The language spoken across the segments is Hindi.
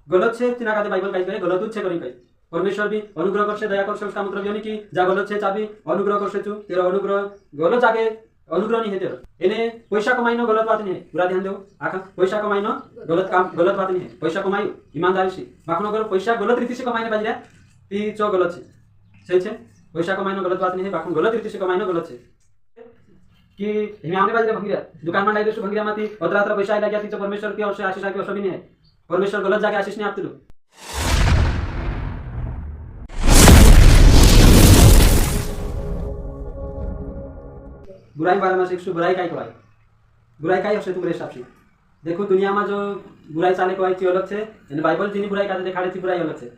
गलत से तिना कादे बाइबल काई करे गलत उच्छे करी कई परमेश्वर भी अनुग्रह करसे दया करसे उसका मतलब ये नहीं कि जा गलत से चाबी अनुग्रह करसे तू तेरा अनुग्रह गलत जाके अनुग्रह नहीं है तेरा इन्हें पैसा कमाइनो गलत बात नहीं है पूरा ध्यान दो आखा पैसा कमाइनो गलत काम गलत बात नहीं है पैसा कमाई ईमानदारी से बाखनो अगर पैसा गलत रीति से कमाइने बाज रहा ती चो गलत से सही छे पैसा कमाइनो गलत बात नहीं है बाखनो गलत रीति से कमाइनो गलत से कि हिमे आमने बाज भंगिरा दुकान में डाइले सु भंगिरा माती अतरा अतरा पैसा आइला गया ती परमेश्वर की और से आशीष आके असबी नहीं है परमेश्वर गलत जाके आशीष नहीं आपतिलु बुराई बारे में सीखसु बुराई काय कहवाय बुराई काय हसे तुम्हारे हिसाब से देखो दुनिया में जो बुराई चाले कहवाय थी अलग छे एने बाइबल जिनी बुराई कादे देखाड़े थी बुराई अलग छे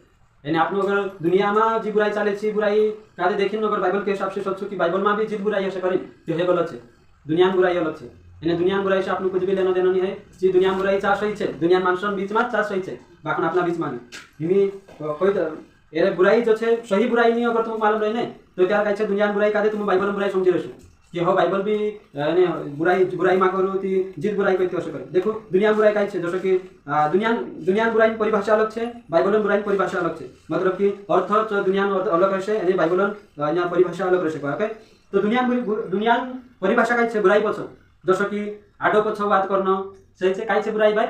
एने आपनो अगर दुनिया में जी बुराई चाले छी बुराई कादे देखिन अगर बाइबल के हिसाब से सोचो कि बाइबल में भी जी बुराई हसे करिन तो हे गलत छे दुनिया में बुराई अलग छे एने दुनिया में बुराई से आपनो कुछ भी लेना देना नहीं है जी दुनिया में बुराई चा सही छे दुनिया मानसन बीच में चा सही छे बाकन अपना बीच में हिमी कोई एरे बुराई जो छे सही बुराई नहीं अगर तुम मालूम रही नहीं तो क्या कहै छे दुनिया में बुराई कादे तुम बाइबल में बुराई समझी रहसु कि हो बाइबल भी ने बुराई बुराई मा करू ती जित बुराई करते असो करे देखो दुनिया बुराई काई छे जैसे कि दुनिया बुराई परिभाषा अलग छे बाइबल में बुराई परिभाषा अलग छे मतलब कि अर्थ तो दुनिया अलग रहसे यानी बाइबल में परिभाषा अलग रहसे ओके तो दुनिया परिभाषा काई छे बुराई पछो जैसे कि आडो पछो बात करनो सही छे काई छे बुराई भाई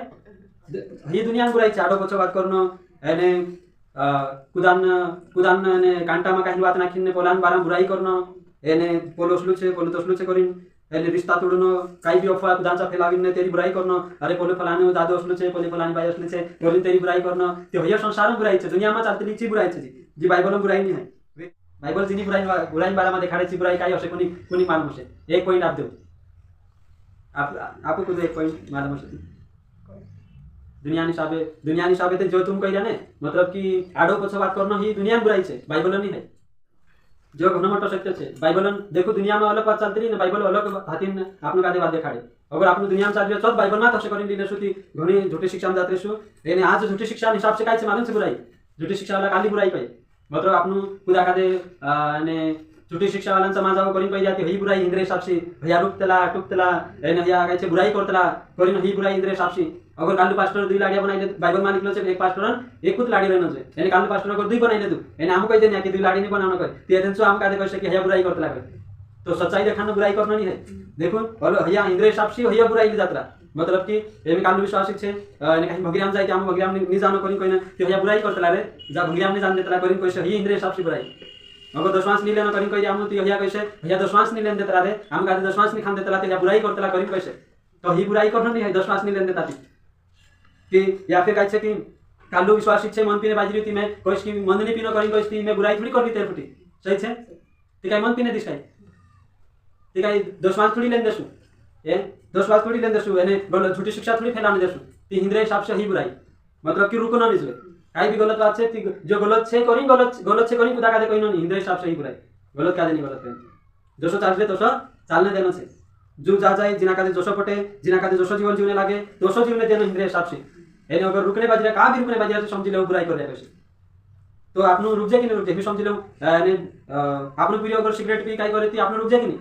ये दुनिया बुराई छे आडो पछो बात करनो यानी कुदान ने कांटा में काई बात नाखिने पोलान बारा बुराई करनो एने पोलोसलू छे करिन एने रिश्ता तोड़नो काई भी अफवाह दांचा फैलाविन ने तेरी बुराई करनो अरे पोले फलाने दादो असलू छे पोले फलानी भाई असलू छे बोली तेरी बुराई करनो ते होया संसार में बुराई छे दुनिया में चलती ची बुराई छे जी बाइबल में बुराई नहीं है बाइबल जिनी बुराई बारे में देखाड़े ची बुराई काई हसे कोनी मालूम छे एक पॉइंट आप दो आपको कुछ एक पॉइंट मालूम छे दुनिया निसाबे ते जो तुम कह रहे ने मतलब कि आडो पछो बात करनो ही दुनिया में बुराई छे बाइबल नहीं है जो घनमट सत्य छे बाइबल देखो दुनिया में अलग बात चलती रही ना बाइबल अलग हाथीन आपनो कादे बात देखाड़े अगर आपनो दुनिया में चल तो बाइबल में तसे करिन दिने सुती घणी झूठी शिक्षा में जात रेसु एने आज झूठी शिक्षा हिसाब से काई छे मालूम छे बुराई झूठी शिक्षा वाला काली बुराई कहे मतलब आपनो खुदा कादे ने झूठी शिक्षा वाला समाज आव करिन कहि जाती ही बुराई इंद्र हिसाब से भैया टुकतला एने भैया काई छे बुराई करतला करिन ही बुराई इंद्र हिसाब से अगर कालू पास्टर दुई लाडिया बनाइले बाइबल में निकलो छे एक पास्टर एक कुत लाडी रहनो छे एने कालू पास्टर अगर दुई बनाइले तू एने हम कहि देनी कि दुई लाडी नहीं बनानो कहे ते देन सो हम कादे कहि सके हया बुराई करतला कहे तो सच्चाई देखानो बुराई करनो नहीं है देखो बोलो हया इंद्र हिसाब से हया बुराई जात्रा मतलब कि एमे कालू विश्वासी छे एने कहि भगरियाम जाय हम भगरियाम नहीं जानो करिन कहिन ते हया बुराई करतला रे जा भगरियाम नहीं जान देतला करिन कहि से ही इंद्र हिसाब से बुराई अगर दशवांश नहीं लेना करिन कहि हम तो हया कहि से हया दशवांश नहीं लेन देतला रे हम कादे दशवांश नहीं खान देतला ते हया बुराई करतला करिन कहि से तो ही बुराई करनो नहीं है दशवांश नहीं लेन देता कि या फिर कहै छे कि कालू विश्वासी छे मन पीने बाजरी थी मैं कोइस की मन नहीं पीनो करिन कोइस थी मैं बुराई थोड़ी करबी तेर फुटी सही छे ते काई मन पीने दिस काई ते काई दशवांश थोड़ी लेन देसु ए दशवांश थोड़ी लेन देसु एने गलत झूठी शिक्षा थोड़ी फैलाने देसु ती हिंद्रे हिसाब से ही बुराई मतलब कि रुको ना निजवे काई भी गलत बात छे जो गलत छे करिन खुदा कादे कहिनो नहीं हिंद्रे हिसाब से ही बुराई गलत कादे नहीं गलत करिन जसो चालले तसो चालने देनो छे जो जा जाए जिना कादे जोशो पटे जिना कादे जोशो जीवन जीवने लागे दोशो जीवने देनो हिंद्रे हिसाब से एने अगर रुकने बाजरा का भी रुकने बाजरा तो समझी लो बुराई कर रहा है तो आपनो रुक जाए कि नहीं रुक जाए भी समझी लो एने आपनो पीरियो अगर सिगरेट पी काई करे ती आपनो रुक जाए कि नहीं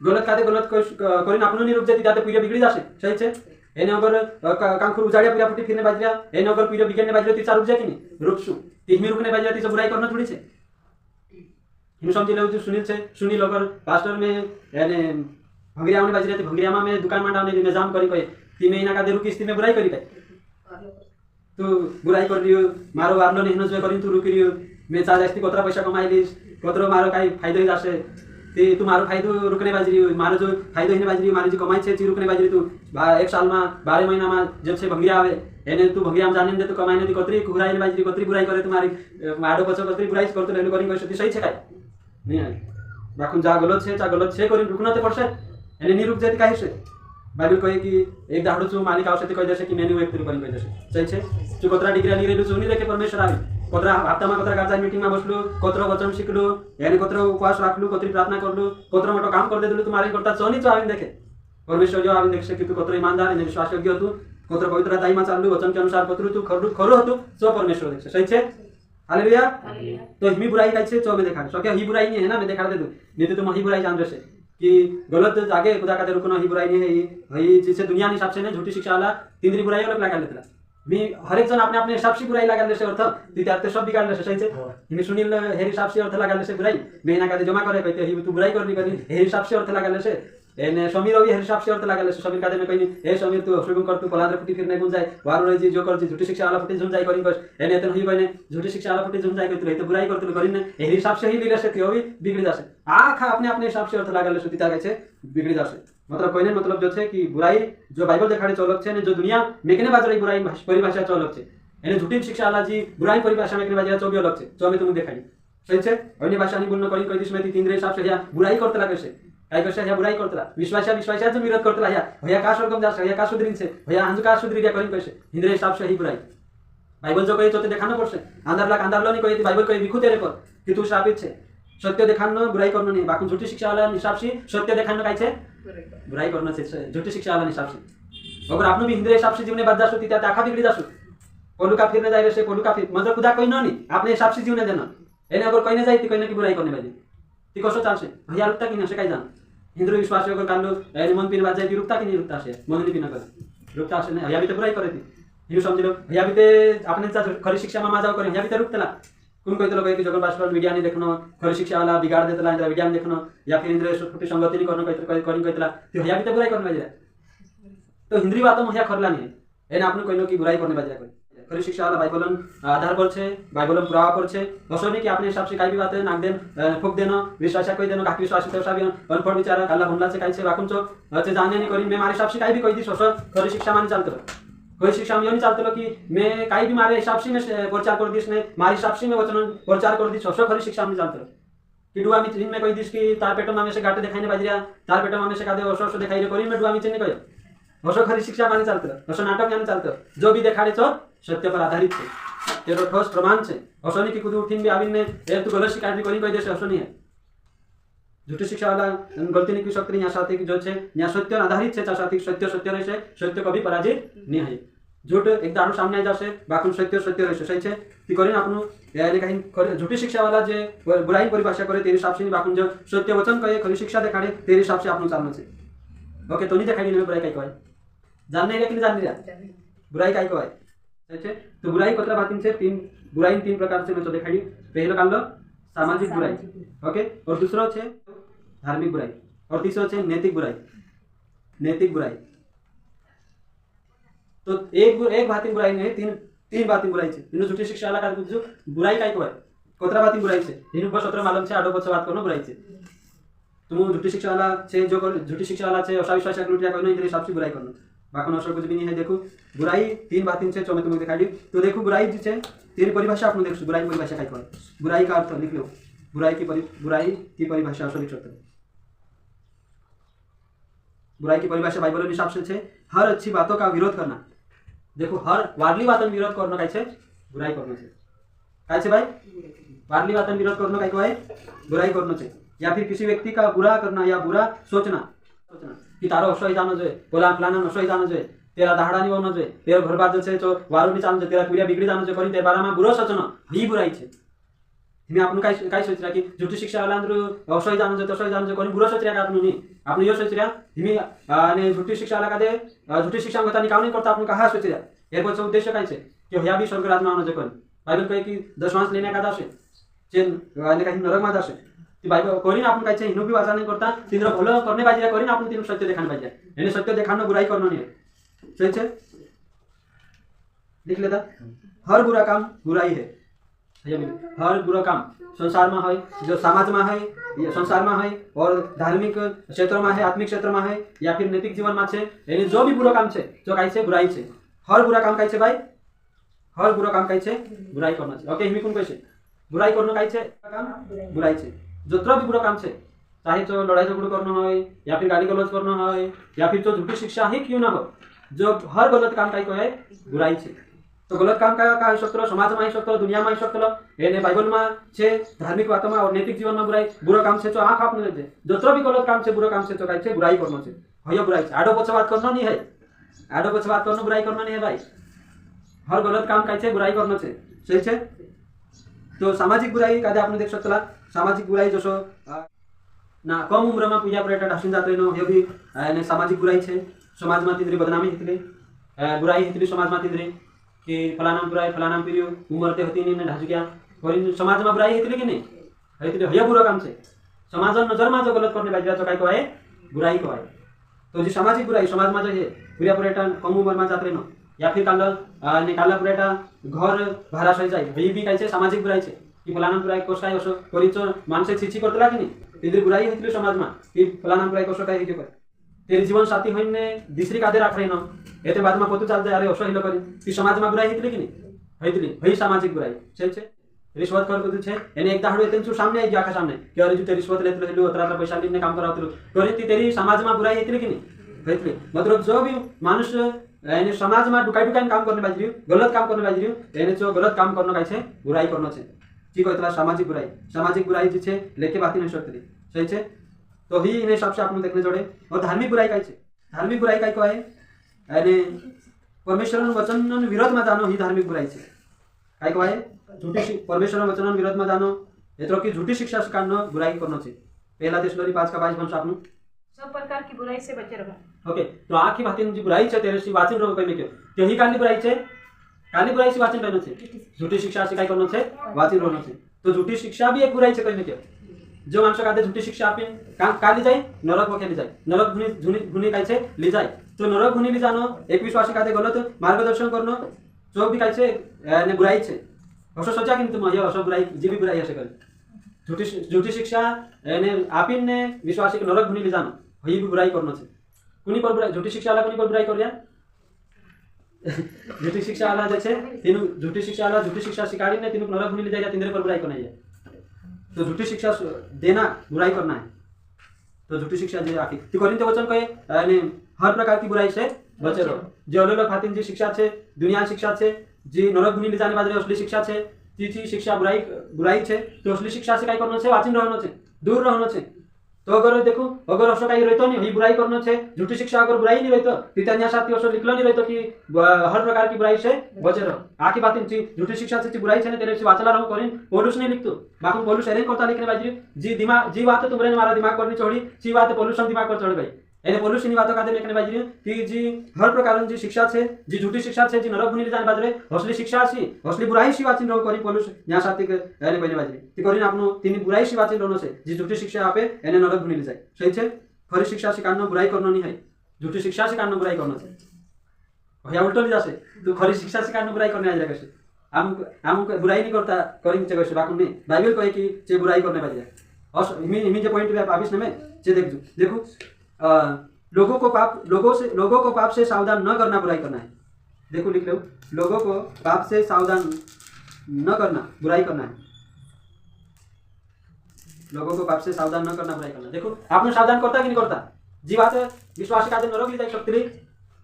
गलत कादे गलत करिन आपनो नहीं रुक जाती जाते पीरियो बिगड़ी जासे सही छे एने अगर कांखुर उजाड़िया पूरा फुटी फिरने बाजरा एने अगर पीरियो बिगड़ने बाजरा ती चार रुक जाए कि नहीं रुकसु तीन रुकने बाजरा ती बुराई करना थोड़ी छे हिम समझी लो सुनील अगर पास्टर में एने भंगरिया में बाजरा ती भंगरिया में दुकान मांडा ने निजाम करी कहे ती में इना कादे रुकिस ती में बुराई करी कहे तू बुराई कर रियो मारो वारलो नहीं नजवे करिन तू रुकी रियो मैं चा जास्ती कोतरा पैसा कमाइलिस कोतरो मारो काई फायदो जासे ते तू मारो फायदो रुकने बाजरी मारो जो फायदो हिने बाजरी मारो जो कमाई छे ची रुकने बाजरी तू एक साल में 12 महीना में जब से भंगिया आवे एने तू भंगिया में जाने दे तो कमाई ने कोतरी कुराई बाजरी कोतरी बुराई करे तुम्हारी माडो पछो कोतरी बुराई करतो लेनो करिन कहि सही छे काई नहीं है बाकुन जा गलत छे करिन रुकना ते पड़से एने नहीं रुक जाती काहे से बाइबल कहे कि एक दाहड़ो चु मालिक आवश्यकता कहि देसे कि मेनू एक तरी कहि देसे सही छे चु कोतरा डिग्री नहीं रेलु चुनी देखे परमेश्वर आवी कोतरा हप्ता में कोतरा गाजा मीटिंग में बसलु कोतरो वचन शिखलु यानी कोतरो उपवास राखलु कोतरी प्रार्थना करलु कोतरो मोटो काम कर देलु तुम्हारे करता चोनी तो आविन देखे परमेश्वर जो आविन देखे कि तू कोतरो ईमानदार है विश्वास योग्य तू कोतरो पवित्र दाईमा चाललु वचन के अनुसार कोतरो तू खरो हतु सो परमेश्वर देखे सही छे हालेलुया तो ही बुराई काई छे चो में देखा सो क्या ही बुराई नहीं है ना मैं देखा दे दू नहीं तो तुम ही बुराई जान रहे कि गलत जागे खुदा का रुकना ही बुराई नहीं है ही जिससे दुनिया हिसाब से ने झूठी शिक्षा वाला तीन बुराई अलग लगा लेता मी हर एक जन अपने अपने हिसाब से बुराई लगाले से अर्थ ती त्यात सब बिगाडले से सही छे मी सुनील हेरी हिसाब से अर्थ लगाले से बुराई मेहना का जमा करे कहते ही तू बुराई करनी करनी हेरी हिसाब से अर्थ लगाले से एने समीर भी हेरी हिसाब से अर्थ लगाले से समीर का में कहनी ए समीर तू शुभम कर तू पलांद्र फुटी फिरने गुन जाए वारू जी जो कर जी झूठी शिक्षा वाला फुटी झुन जाए करी बस एने तन ही कहने झूठी शिक्षा वाला फुटी झुन जाए कहते तो बुराई करते करी ने हेरी हिसाब से ही बिगड़े से त्यो भी बिगड़ जासे आखा अपने अपने हिसाब से अर्थ लगाले से तीता कहै बिगड़ जासे मतलब कहने मतलब जो छे कि बुराई जो बाइबल देखाड़े चलक छे ने जो दुनिया मेकने बाजरे बुराई परिभाषा चलक छे एने झूठी शिक्षा वाला जी बुराई परिभाषा मेकने बाजरे चोबी अलग छे चो में तुम देखाई सही छे अन्य भाषा नहीं बोलनो करी कदिस में तीन रे हिसाब से या बुराई करते लागे छे काय कसे या बुराई करते ला विश्वासा जो विरोध करते ला या का स्वर्गम जा या का सुधरीन छे या हंज का सुधरी करी कसे हिंद्रे हिसाब से ही बुराई बाइबल जो कहे तो देखानो पड़से अंधार लो नहीं कहे बाइबल कहे विखु तेरे पर कि तू श्रापित छे सत्य देखानो बुराई करनो नहीं बाकी झूठी शिक्षा वाला हिसाब से सत्य देखानो काय छे बुराई करनो छे झूठी शिक्षा वाला हिसाब से अगर आपनो भी हिंद्रे हिसाब से जीवने बात जासु ती त्या आखा बिगड़ी जासु पोलू का फिरने जाए से पोलू का फिर मतलब खुदा कोई नहीं आपने हिसाब से जीवने देना एने अगर कोई नहीं जाए ती कोई की बुराई करने बाजी ती कसो चालसे भैया रुकता कि नहीं से काय जान हिंद्रो विश्वास अगर कालो एने मन पिन बात जाए ती रुकता कि नहीं रुकता से मन नहीं पिना कर रुकता से नहीं भैया भी तो बुराई करे थी हिंदू समझ लो भैया भी ते आपने खरी शिक्षा में माजाव करे भैया भी तो रुकतला कौन कहते लोग कि जगन बास्टर मीडिया नहीं देखनो खरी शिक्षा वाला बिगाड़ देतला इंद्र मीडिया में देखनो या फिर इंद्र छोटी संगति नहीं करनो कहतला तो भैया भी तो बुराई करने बाजी तो हिंद्री बातों में खरला नहीं एने आपने कहनो कि बुराई करने बाजी खरी शिक्षा वाला बाइबलन आधार पर छे बाइबलन पुरावा पर छे असो नहीं कि अपने हिसाब से काई भी बात नाक देन फूक देनो विश्वासा कोई देनो काकी विश्वास तो सब अनपढ़ बेचारा काला भमला से काई से वाकुंचो अच्छे जाने नहीं करी मैं मारे हिसाब से काई भी कोई दी सोसो खरी शिक्षा मान चलतो कोई शिक्षा में नहीं चलतो कि मैं काई भी मारे हिसाब से मैं प्रचार कर दिस ने मारे हिसाब से मैं वचन प्रचार कर दी सोसो खरी शिक्षा में चलतो कि डुआ में में कोई दिस की तार पेटो में से गाटे दिखाई बाजरिया तार पेटो में से कादे ओसो दिखाई रे करी मैं डुआ में नहीं कहे ओसो खरी शिक्षा माने चलतो ओसो नाटक माने चलतो जो भी देखाड़े छो सत्य पर आधारित है तेरो ठोस प्रमाण छे ओसो नहीं कि खुद उठिन भी आविन ने ए तू गलत शिक्षा करी कोई देश ओसो नहीं है झूठी शिक्षा वाला गलती नहीं की सकती यहाँ साथ कि जो छे यहाँ सत्य आधारित छे साथ सत्य सत्य रहे छे सत्य कभी पराजित नहीं है झूठ एक दारू सामने आ जासे बाकी सत्य सत्य रहे सही छे कि करेन आपनु यानी कहीं झूठी शिक्षा वाला जे बुराई परिभाषा करे तेरे हिसाब से बाकी जो सत्य वचन कहे खरी शिक्षा दिखाड़े तेरे हिसाब से आपनु चालना छे ओके तो नहीं दिखाई नहीं बुराई काई कहे जान नहीं लेकिन जान नहीं बुराई काई कहे सही छे तो बुराई कतरा बातिन छे तीन बुराई तीन प्रकार से मैं तो दिखाई पहलो कालो सामाजिक बुराई ओके और दूसरा छे धार्मिक बुराई और तीसरा छे नैतिक बुराई तो एक बातिन बुराई नहीं तीन बातिन बुराई छे इनो झूठी शिक्षा वाला का जो बुराई काई कहे कतरा बातिन बुराई छे इनो बस अतरा मालूम छे आडो बस बात करनो बुराई छे तुम झूठी शिक्षा वाला छे जो झूठी शिक्षा वाला छे अविश्वास लुटिया कोई नहीं तेरे हिसाब से बुराई करनो बाकी असर कुछ भी नहीं है देखो बुराई तीन बातिन छे जो मैं तुमको दिखाई दी तो देखो बुराई जी छे तीन परिभाषा आपने देखो बुराई परिभाषा काई कहे बुराई का अर्थ लिख लो बुराई की परिभाषा असर लिख सकते हो बुराई की परिभाषा बाइबल हिसाब से छे हर अच्छी बातों का विरोध करना देखो हर वार्ली बातों विरोध करना काय छे बुराई करना छे काय छे भाई वार्ली बातों विरोध करना काय कहे बुराई करना छे या फिर किसी व्यक्ति का बुरा करना या बुरा सोचना कि तारो असोई जानो जोए बोला प्लान असोई जानो जोए तेरा दहाड़ा नहीं होना जोए तेरा घर बार जो तो वारू नहीं चालनो तेरा पीढ़िया बिगड़ी जानो जो करी तेरे बारे में बुरो सोचना ही बुराई छे मैं आपन काय सोच रहा कि झूठी शिक्षा वाला अंदर असोई जानो जो तसोई जानो जो करी बुरो सोच रहा आपन नहीं आपन यो सोच रहा हिमी ने झूठी शिक्षा वाला का दे झूठी शिक्षा में निकाल नहीं करता आपन कहा सोच रहा एर पछे उद्देश्य काय छे कि होया भी स्वर्ग राज्य में आनो जो करी बाइबल कहे कि 10 मास लेने का दासे चेन आने का नरक में दासे ती बाइबल करीन आपन काय छे हिनो भी वाचा नहीं करता तीन भलो करने बाजी करीन आपन तीन सत्य देखाने बाजी यानी सत्य देखानो बुराई करनो नहीं सही छे लिख लेता हर बुरा काम बुराई है हर बुरा काम संसार में है जो समाज में है या संसार में है और धार्मिक क्षेत्र में है आत्मिक क्षेत्र में है या फिर नैतिक जीवन में छे यानी जो भी बुरा काम छे जो काई छे बुराई छे हर बुरा काम काई छे भाई हर बुरा काम काई छे बुराई करना छे ओके हिमी कोन कहे छे बुराई करनो काई छे काम बुराई छे जोत्रा भी बुरा काम छे चाहे तो लड़ाई झगड़ा करना है या फिर गाली गलौज करना है या फिर जो झूठी शिक्षा ही क्यों ना हो जो हर गलत काम काई कहे बुराई छे तो गलत काम का सकलो समाज में सकलो दुनिया में सकलो एने बाइबल में छे धार्मिक बातों में और नैतिक जीवन में बुराई बुरा काम छे तो आंख आपने दे जोत्रा भी गलत काम छे बुरा काम छे तो काई छे बुराई करनो छे हयो बुराई छे आडो पछे बात करनो नहीं है आडो पछे बात करनो बुराई करनो नहीं है भाई हर गलत काम काई छे बुराई करनो छे सही छे तो सामाजिक बुराई कादे आपने देख सकतला सामाजिक बुराई जसो ना कम उम्र में पूजा पर्यटन ढासून जाते नो हे भी ने सामाजिक बुराई छे समाज में तिंद्री बदनामी हेतली बुराई हेतली समाज में तिंद्री कि फलाना बुराई फलाना पीरियो उमरते होती नहीं ढाजू गया और समाज में बुराई होती कि नहीं होती हे बुरा काम से समाज नजर में जो गलत करने बाजी तो काय को है बुराई को है तो जी सामाजिक बुराई समाज में जो है पूरा पूरा कम उम्र में जाते न या फिर काला पूरा घर भाड़ा सही जाए हे भी काय सामाजिक बुराई है कि फलाना बुराई कोस काय असो करिच मानसिक छिछि करतला कि नहीं इधर बुराई होती समाज में कि फलाना बुराई कोस काय हे तेरी जीवन साथी होइने दूसरी कादे राखरे न एते बाद में पतु चल जाए अरे असो हिलो करी कि समाज में बुराई होती कि नहीं होती वही सामाजिक बुराई छे रिश्वत कर कुछ है एने एकदा हडो तेंचु सामने आई आखा सामने कि अरे तू रिश्वत लेत रहलु अतरा पैसा लेने काम करावतलु करी तेरी समाज में बुराई होती कि नहीं होती मतलब जो भी मानुष यानी समाज में डुकाई डुकाई काम करने बाजी गलत काम करने बाजी यानी जो गलत काम करना काय छे बुराई करना छे ठीक है सामाजिक बुराई जी छे लेके बात नहीं सकती सही छे तो ही इन हिसाब से आपने देखने जोड़े और धार्मिक बुराई काय छे धार्मिक बुराई काय को है यानी परमेश्वर वचन विरोध में जानो ही धार्मिक बुराई छे काय को है झूठी परमेश्वर वचन विरोध में जानो एतरो की झूठी शिक्षा सिखानो बुराई करना छे पहला थिस्सलुनी 5:22 वंश आपनु सब प्रकार की बुराई से बचे रहो ओके तो आखी बातीन जी बुराई छे तेरे सी वाचिन रहो कई में क्यों तो ही काली बुराई छे काली बुराई से वाचिन रहनो छे झूठी शिक्षा से काय करनो छे वाचिन रहनो छे तो झूठी शिक्षा भी एक बुराई छे कई में क्यों जो मानस कादे झूठी शिक्षा आपे काली जाय नरक में खेली जाय नरक भूनी काय छे ली जाय तो नरक भूनी ली जानो एक विश्वासी कादे गलत मार्गदर्शन करनो जो भी काय छे ने बुराई छे असो सोचा कि तुम ये असो बुराई जी भी बुराई ऐसे करे झूठी शिक्षा ने आपिन ने विश्वासी के नरक भूनी ली जानो वही भी बुराई करनो छे कुनी पर बुराई झूठी शिक्षा वाला कुनी पर बुराई कर रिया झूठी शिक्षा वाला जैसे तीनों झूठी शिक्षा वाला झूठी शिक्षा सिखाड़ी ने तीनों नरक भूनी ले जाएगा तीनों पर बुराई करना है तो झूठी शिक्षा देना बुराई करना है तो झूठी शिक्षा जे आखिर तो कोरिन्थ वचन कहे यानी हर प्रकार की बुराई से बचे रहो जो अलग फातिन जी शिक्षा छे दुनिया शिक्षा छे जी नरक भूनी ले जाने वाली असली शिक्षा छे तीची शिक्षा बुराई छे तो असली शिक्षा से काय करनो छे वाचिन रहनो छे दूर रहनो छे तो अगर देखो अगर असो काही रहतो नहीं ही बुराई करनो छे झूठी शिक्षा अगर बुराई नहीं रहतो तितन्या साथी असो लिखलो नहीं रहतो कि हर प्रकार की बुराई से बचे रहो आखी बातिन ची झूठी शिक्षा से बुराई छे ने तेरे से वाचला रहो करिन पौलुस ने लिखतो बाकू पौलुस एरेन करता लिखने बाजी जी बात तुमरे मारा दिमाग करनी छोड़ी ची बात पौलुस दिमाग पर चढ़ गई एने पौलुस नी बातों कादे लिखने बाजी कि जी हर प्रकार जी शिक्षा छे जी झूठी शिक्षा छे जी नरक भूनी जाने बाजरे असली शिक्षा सी असली बुराई सी वाचिन रहो करी पौलुस या साथी के एने कहने बाजी ती करिन आपनो तीन बुराई सी वाचिन रहनो छे जी झूठी शिक्षा आपे एने नरक भूनी जाय सही छे खरी शिक्षा सिखानो बुराई करनो नहीं है झूठी शिक्षा सिखानो बुराई करनो छे भैया उल्टो ली जासे तू खरी शिक्षा सिखानो बुराई करने आ जाए कैसे हम बुराई नहीं करता करिन चे कैसे बाकू नहीं बाइबल कहे कि चे बुराई करने बाजी और हिमी जे पॉइंट पे आविस में चे देखो लोगों को पाप से सावधान न करना बुराई करना है देखो लिख लो लोगों को पाप से सावधान न करना बुराई करना है लोगों को पाप से सावधान न करना बुराई करना देखो आपने सावधान करता कि नहीं करता जी बात विश्वास का नरक ली जाए सकती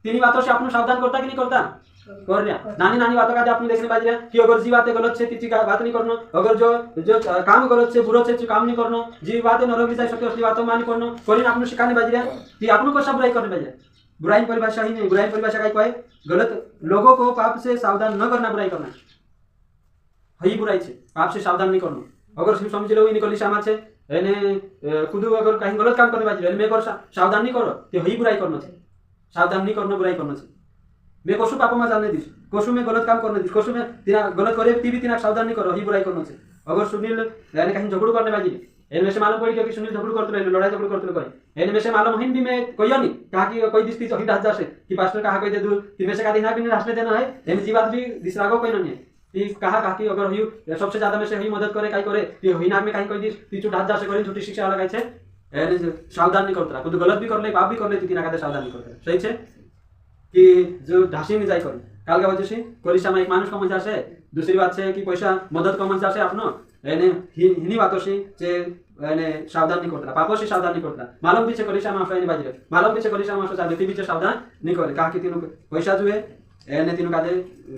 तीन बातों से आपने सावधान करता कि नहीं करता कर रहा नानी बातों का आपने देखने बाज रहा कि अगर जी बातें गलत से तीची बात नहीं करना अगर जो काम गलत से बुरो से काम नहीं करना जी बातें नरक जाए सकते असली बातों मान करना कोई आपने सिखाने बाज रहा कि आपने को सब बुराई करने बाज रहा बुराई परिभाषा ही नहीं बुराई परिभाषा का है गलत लोगों को पाप से सावधान न करना बुराई करना ही बुराई से पाप से सावधान नहीं करना अगर समझ लो निकली सामा से खुद अगर कहीं गलत काम करने बाज रहा मैं अगर सावधान नहीं करो तो ही बुराई करना चाहिए सावधान नहीं करना बुराई करना चाहिए मैं कोसु पाप में जाने दीस कोसु में गलत काम करने दीस कोसु में तिना गलत करे ती भी तिना सावधान नहीं करो ही बुराई करना से अगर सुनील यानी कहीं झगड़ू करने बाजी एन में से मालूम पड़ी कि सुनील झगड़ू करते रहे लड़ाई झगड़ू करते रहे एन में से मालूम हिंदी में कोई नहीं कहा कि कोई दिस की हिट जासे कि पास्टर कहा कोई दे दू ती में से का दिना भी रास्ते देना है एन जी बात भी दिसरागो कोई नहीं है ती कहा कि अगर ही सबसे ज्यादा में से ही मदद करे काई करे ती ही नाम में कहीं कोई दिस ती छुट हाथ जासे करे छोटी शिक्षा वाला काई छे एन सावधान नहीं करता खुद गलत भी कर ले पाप भी कर ले ती ना का सावधान नहीं करता सही छे कि जो ढासी नहीं जाए करी काल का वजह से कोरिशा में एक मानुष कम से दूसरी बात से कि पैसा मदद कम से आपनो एने हिनी बातों से जे एने सावधान नहीं करता पापों से सावधान नहीं करता मालूम पीछे कोरिशा में आफाई बाजी मालूम पीछे कोरिशा में आफा जाते पीछे सावधान नहीं करे कहा कि तीनों पैसा जो है एने तीनों का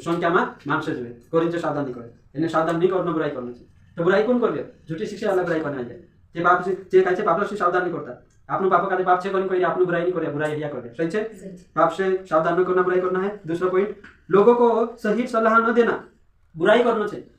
संख्या में मानसे जो है कोरिन से सावधान नहीं करे एने सावधान नहीं करना बुराई करना चाहिए तो बुराई कौन कर रहे झूठी शिक्षा वाला बुराई करना है जे पाप से जे कहते पाप से सावधान नहीं करता आपने पाप का पाप से कोई आपने बुराई नहीं करे बुराई हिया करे सही है पाप से सावधान न करना बुराई करना है दूसरा पॉइंट लोगों को सही सलाह न देना बुराई करना चाहिए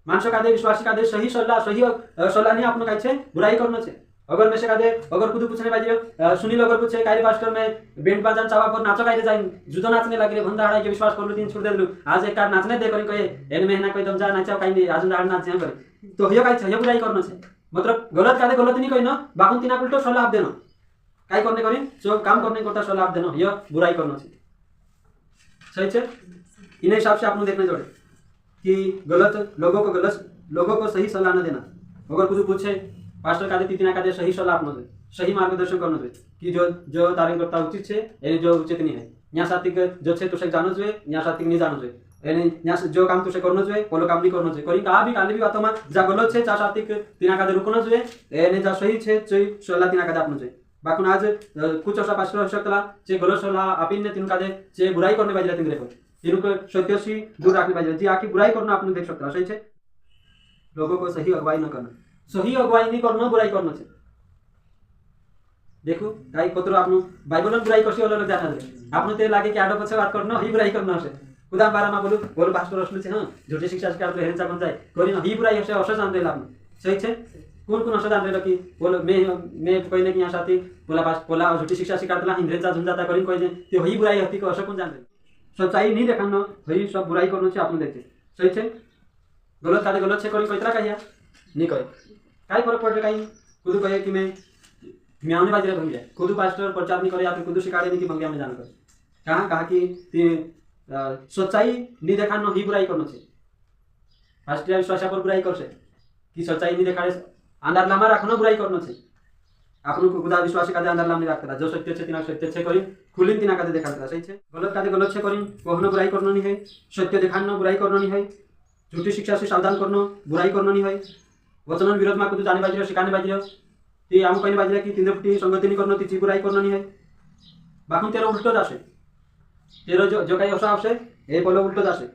मानसों का विश्वासी का सही सलाह नहीं आपने कहे बुराई करना चाहिए अगर में से कादे अगर कुछ पूछने बाजी सुनील अगर पूछे काई पास्टर में बैंड बाजान चावा पर नाचो काई जाइन जुदो नाचने लगे भंदा हड़ा के विश्वास करलु दिन छोड़ देलु आज एक कार नाचने दे करी कहे एन महीना कोई दम जा नाचाओ काई नहीं आज दाड़ नाच करे तो हयो काई हयो बुराई करनो छे मतलब गलत कादे गलत नहीं कहिनो बाकुन तिना उल्टो सलाह देनो काई करने करी जो काम करने कोता सलाह देनो हयो बुराई करनो छे सही छे इन हिसाब से आपने देखने जोड़े कि लोगों को सही सलाह न देना अगर कुछ पूछे पास्टर कादे तितिना कादे सही सलाह आपनो दे सही मार्गदर्शन करनो दे कि जो तारीफ करता उचित छे एने जो उचित नहीं है यहाँ साथिक जो छे तुसे जानो जोए यहाँ साथिक नहीं जानो जोए एने यहाँ जो काम तुसे करनो जोए पोलो काम नहीं करनो जोए करी कहा भी काले भी बातों में जा गलत छे चा साथिक तिना कादे रुकनो जोए एने जा सही छे सही सलाह तिना कादे आपनो जोए बाकुन आज कुछ असा पास्टर हो सकला जे गलत सलाह आपिन ने तिन कादे जे बुराई करने बाजरा तिन रेको तिनको सत्य से दूर रखने बाजरा जी आकी बुराई करना आपने देख सकता सही छे लोगों को सही अगुवाई न करना सही अगुवाई नहीं करना बुराई करना छे देखो काई कोतरो आपनु बाइबलन बुराई करसी ओलो जाना दे आपनु ते लागे कि आडो पछे बात करनो ही बुराई करनो छे खुदा बारा मा बोलो पास्टर असलु छे हां झूठी शिक्षा सिकाल तो हेरचा बन जाय करिन ही बुराई हसे असो जान देला आपनु सही छे कौन असो जान देला कि बोलो मैं कहने कि यहाँ साथी बोला झूठी शिक्षा सिकातला हिंद्रेचा झुंजाता करिन कहि ते ही बुराई हती को असो कोन जान दे सच्चाई नहीं देखानो हई सब बुराई करनो छे आपनु देखते सही छे गलत कादे गलत छे करिन कइतरा कहिया नहीं कहे काई फरक पड़े काई खुद कहे कि मैं आने बाजी भंग जाए खुद पास्टर प्रचार नहीं करे या फिर खुद सिखाड़े नहीं कि भंगिया में जान कर कहा कि सच्चाई नहीं देखानो ही बुराई करनो छे पास्टर विश्वास पर बुराई कर से कि सच्चाई नहीं देखाड़े अंधार लामा रखनो बुराई करनो छे आपन को खुदा विश्वास कादे अंधार लाम नहीं रखता जो सत्य छे तिना सत्य छे करी खुलिन तिना कादे देखाता सही छे गलत कादे गलत छे करी कहनो बुराई करनो नहीं है सत्य देखानो बुराई करनो नहीं है झूठी शिक्षा से सावधान करनो बुराई करनो नहीं है वचन विरोध में कुछ जाने बाजी सिखाने बाजी ती आम कहने बाजी कि तीन संगति नहीं करनो ती बुराई करनो नहीं है बाकुन तेरो उल्टो जासे तेरो जो काही असा आसे ए बोलो उल्टो जासे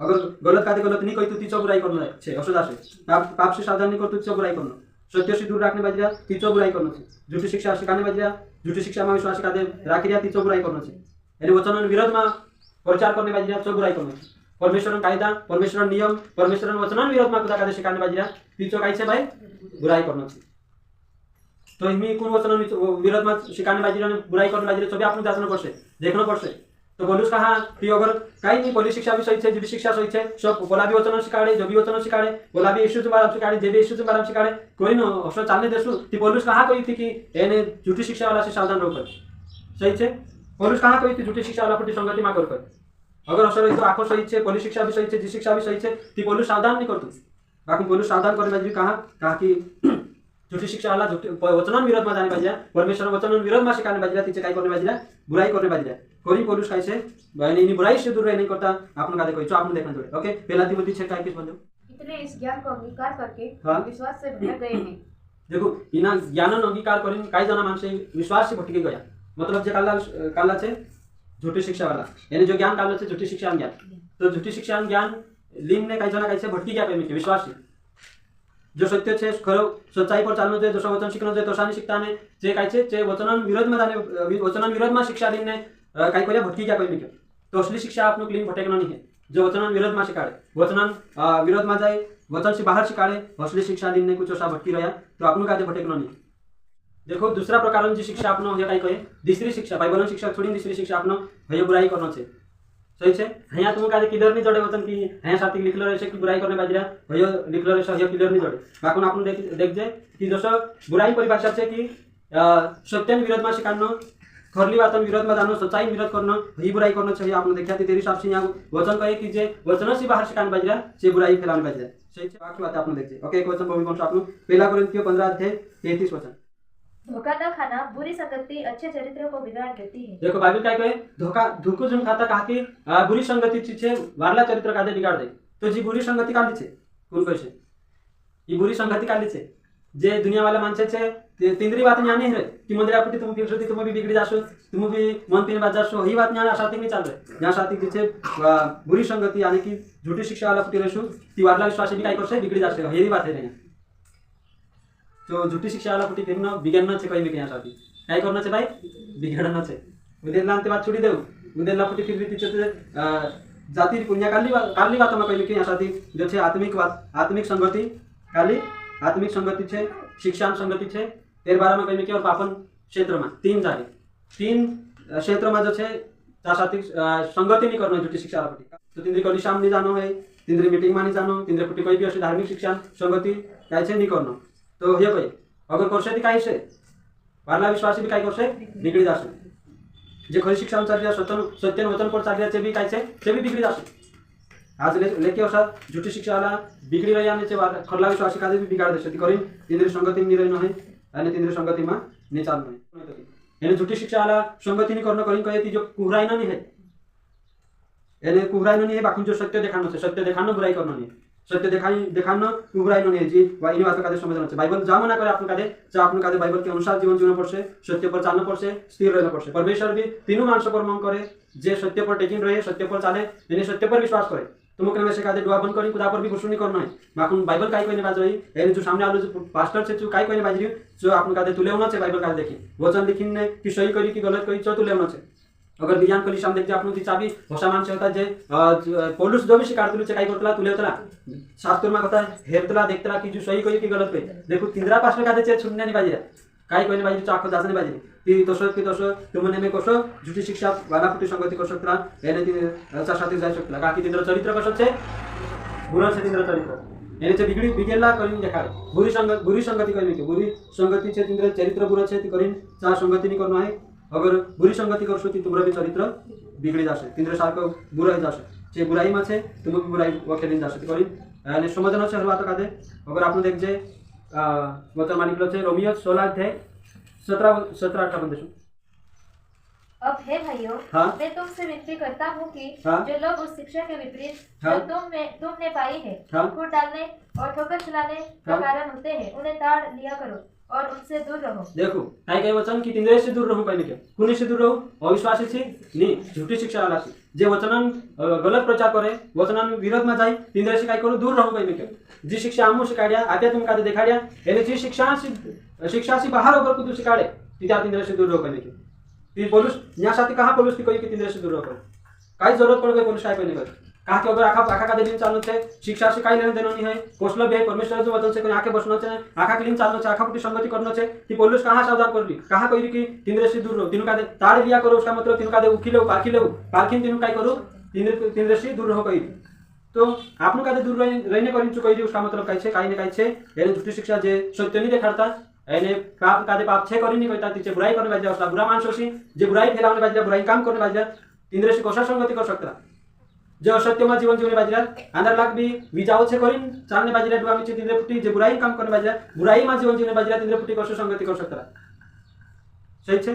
अगर गलत कादे गलत नहीं कहि तो तीचो बुराई करनो छे असो जासे पाप से सावधान नहीं कर तीचो बुराई करनो सत्य से दूर रखने बाजी तीचो बुराई करनो छे झूठी शिक्षा सिखाने बाजी झूठी शिक्षा में विश्वास कादे राखिया तीचो बुराई करनो छे एने वचन विरोध में प्रचार करने बाजी तो बुराई करनो छे परमेश्वर कायदा परमेश्वर नियम परमेश्वर वचन विरोध में कुदा कादे सिखाने बाजी तीचो काई छे भाई बुराई करनो छे तो इमी कोन वचन विरोध में सिखाने बाजी बुराई करने बाजी तो भी आपने जांचना पड़से देखना पड़से तो बोलूस कहा कि अगर काई नहीं पोली शिक्षा भी सही छे जीव शिक्षा सही छे सब बोला भी वचन सिखाड़े जो भी वचन सिखाड़े बोला भी यीशु तुम्हारा सिखाड़े जे भी यीशु तुम्हारा सिखाड़े कोई न असो चालने देसु ती बोलूस कहा कोई थी कि एने झूठी शिक्षा वाला से सावधान रहो सही छे बोलूस कहा कोई थी झूठी शिक्षा वाला पुटी संगति मा कर अगर असर रही तो आखो सही छे पोली शिक्षा भी सही छे जी शिक्षा भी सही छे ती बोलूस सावधान नहीं करतु बाकी बोलूस सावधान करने बाजी कहा कि झूठी शिक्षा वाला वचन विरोध में जाने बाजी परमेश्वर वचन विरोध में सिखाने बाजी तीचे काई करने बाजी बुराई करने बाजी कोरी पोलुस काई से इनी बुराई से दूर रहने करता आपन का देखो आपने देखना जोड़े ओके पहला तिमोथी 6 का 21 बंदो इतने इस ज्ञान को अंगीकार करके विश्वास से भटक गए हैं देखो इना ज्ञान अंगीकार करिन काई जना मानसे विश्वास से भटकी गया मतलब जे काला छे झूठी शिक्षा वाला यानी जो ज्ञान काला छे झूठी शिक्षा ज्ञान तो झूठी शिक्षा ज्ञान लीन ने काई जना काई से भटकी गया प्रेमी विश्वास से जो सत्य छे खरो सच्चाई पर चालनो जे जो वचन शिकनो जे तोसानी शिकता ने जे काई छे जे वचन विरोध में जाने वचन विरोध में शिक्षा लीन ने काई कोया भटकी क्या कोई नहीं तो असली शिक्षा आपनो क्लीन भटकना नहीं है जो वचन विरोध में सिखाड़े वचन विरोध में जाए वचन से बाहर सिखाड़े असली शिक्षा दिन ने कुछ ऐसा भटकी रहा तो आपनो कादे भटकना नहीं देखो दूसरा प्रकार जी शिक्षा आपनो हे काई कहे तीसरी शिक्षा बाइबल शिक्षा छोड़ी तीसरी शिक्षा आपनो हे बुराई करनो छे सही छे हया तुम कादे किधर नहीं जोड़े वचन की हया साथी लिखलो रहे कि बुराई करने बाजरा हे लिखलो रहे हे किधर नहीं जोड़े बाकुन आपनो देख जे कि दोस्तों बुराई परिभाषा छे कि सत्य विरोध में सिखानो खरली बात विरोध में जानो सच्चाई विरोध करना ही बुराई करना चाहिए आपने देखा तेरी हिसाब से यहाँ वचन कहे कि जे वचन से बाहर सिखाने बाजरा से बुराई फैलाने बाजरा सही बाकी बात आपने देखिए ओके एक वचन भूमि वंश आपने पहला कोरिन्थियों 15 अध्याय 33 वचन धोखा न खाना बुरी संगति अच्छे चरित्र को बिगाड़ देती है देखो बाइबल क्या कहे धोखा धोखो जन खाता कहा कि बुरी संगति छे वारला चरित्र कादे बिगाड़ दे तो जी बुरी संगति काली छे कोन कहे ये बुरी संगति काली छे जे दुनिया वाला मानसे छे तिंद्री बात न्यानी है कि मंदिर आपटी तुम फिर तुम भी बिगड़ी जासो तुम भी मन पिन बात जासो ही बात न्याना साथी नहीं चल रहे यहाँ साथी छे बुरी संगति यानी कि झूठी शिक्षा वाला पुटी रहसु ती वारला विश्वास भी काई करसे बिगड़ी जासो हेरी बात है तो झूठी शिक्षा वाला पुटी फिर न बिगड़ना छे कहीं भी यहाँ साथी काई करना छे भाई बिगड़ना छे उधर लांते बात छोड़ी देऊ उधर ला पुटी फिर भी तीचे जाति पुण्य काली बात में कहीं यहाँ साथी जो छे आत्मिक संगति काली आत्मिक संगति छे शिक्षा संगति छे 13-12 में कहीं और पापन क्षेत्र में 3 जागे 3 क्षेत्र में जो है ता साथी संगति नहीं करना झूठी शिक्षा वाला तो तिंद्री कली शाम नहीं जानो है तिंद्री मीटिंग में नहीं जानो तिंद्री कुटी कोई भी अशी धार्मिक शिक्षण संगति काय नहीं करना तो हे भाई अगर करसे काय से वारला विश्वासी भी काय करसे बिगड़ी जासे जे खरी शिक्षण चाल रहा सत्य वचन पर चाल रहा भी काय से भी बिगड़ी जासे आज लेके असा झूठी शिक्षा वाला बिगड़ी रही आने खरला विश्वासी का भी बिगाड़ देते करीन तिंद्री संगति नहीं रहना है आणि तिंद्री संगति में नहीं चालना है यानी झूठी शिक्षा वाला संगति नहीं करना करीन कहे जो कुहराइना नहीं है यानी कुहराइना नहीं है बाकी जो सत्य दिखाना है सत्य दिखाना बुराई करना नहीं सत्य दिखाना कुहराइना नहीं है जी इन बातों का समझना चाहिए बाइबल जहाँ मना करे आपन कादे बाइबल के अनुसार जीवन जीवन पड़से सत्य पर चालना पड़से स्थिर रहना पड़से परमेश्वर भी तीनों मानसों पर मांग करे जे सत्य पर टेकिंग रहे सत्य पर चाले यानी सत्य पर विश्वास करे तो मुख्य में से कादे दुआ बंद करी खुदा पर भी घुसू नहीं करना है बाकुन बाइबल काय कोई नहीं बाज रही यानी जो सामने आलो जो पास्टर से जो काय कोई नहीं बाज रही जो आपन कादे तुले होना चाहिए बाइबल का देखी वचन लिखिन ने कि सही करी कि गलत करी जो तुले होना चाहिए अगर विज्ञान कली सामने देखते आपन चाबी भाषा मान से होता जे पौलुस जो भी शिकारतलू से काय करतला तुले होतला शास्त्र में कहता हेरतला देखतला कि जो सही करी कि गलत करी देखो तिंद्रा पास्टर कादे चे छुन्ने नहीं बाजी काय कोई नहीं बाजी चाखो जास नहीं बाजी ती तसो तुमने में कसो झूठी शिक्षा वाला फुटी संगति कर सकता यानी ती अच्छा साथी जाय सकता का कि तिंद्र चरित्र कसो छे बुरा से तिंद्र चरित्र यानी चे बिगड़ी बिगेला करीन देखा बुरी संगति करनी के बुरी संगति छे तिंद्र चरित्र बुरा छे ती करीन चा संगति नहीं करना है अगर बुरी संगति करसो ती तुमरा भी चरित्र बिगड़ी जासे तिंद्र सारको बुराई जासे जे बुराई में छे तुम भी बुराई वखेलिन जासे ती करीन यानी समझना छे हर बात कादे अगर आपने देख जे वचन मानिकलो छे रोमियो 16 अध्याय 17-18 देखो। अब हे भाइयों हाँ? मैं तुमसे विनती करता हूँ कि हाँ? जो लोग उस शिक्षा के विपरीत हाँ? जो तुमने पाई है हाँ? फूट डालने और ठोकर चलाने का हाँ? कारण होते हैं उन्हें ताड़ लिया करो और उनसे दूर रहो। देखो काय वचन की तिंद्रे से दूर रहूं कहने के कुनी से दूर रहूं अविश्वासी से नहीं झूठी शिक्षा वाला से जे वचनन गलत प्रचार करे वचनन विरोध में जाई तिंद्रे से काय करू दूर रहूं कहने के जी शिक्षा हमु सिखाड़िया आते तुम का दिखाड़िया यानी जी शिक्षा से बाहर होकर कुछ सिखाड़े तिता तिंद्रे से दूर रहो कहने के ती पौलुस न्याय साथी कहां पौलुस की कोई कि तिंद्रे से दूर रहो काय जरूरत पड़ गई पौलुस काय कहने के कहा कि अगर आखा का दिन चालू छे शिक्षा से काय लेना देना नहीं है कौशल भी है परमेश्वर जो वचन से कोई आके बसना छे आखा के दिन चालू छे आखा पुटी संगति करना छे कि पौलुस कहां सावधान करली कहां कहि कि तिंद्रे से दूर रहो तीनों का ताड़ लिया करो उसका मतलब तीनों का उखिलो पार्किन तीनों काय करो तिंद्रे से दूर रहो कहि तो आपनु का दूर रहने करिन कहि उसका मतलब काय छे काय ने काय छे यानी झूठी शिक्षा जे सत्य नहीं देखाड़ता यानी पाप का पाप छे करी नहीं कहता तिचे बुराई करने बाजा उसका बुरा मानसोसी जे बुराई फैलाने बाजा बुराई काम करने बाजा तिंद्रे से कोशा संगति कर सकता जो असत्य में जीवन जीवने बाजरा अंदर लाग भी विजाओ छे करिन चालने बाजरा दुआ में तिंद्रे फुटी जे बुराई काम करने बाजरा बुराई में जीवन जीवने बाजरा तिंद्रे फुटी कोशा संगति कर सकता सही छे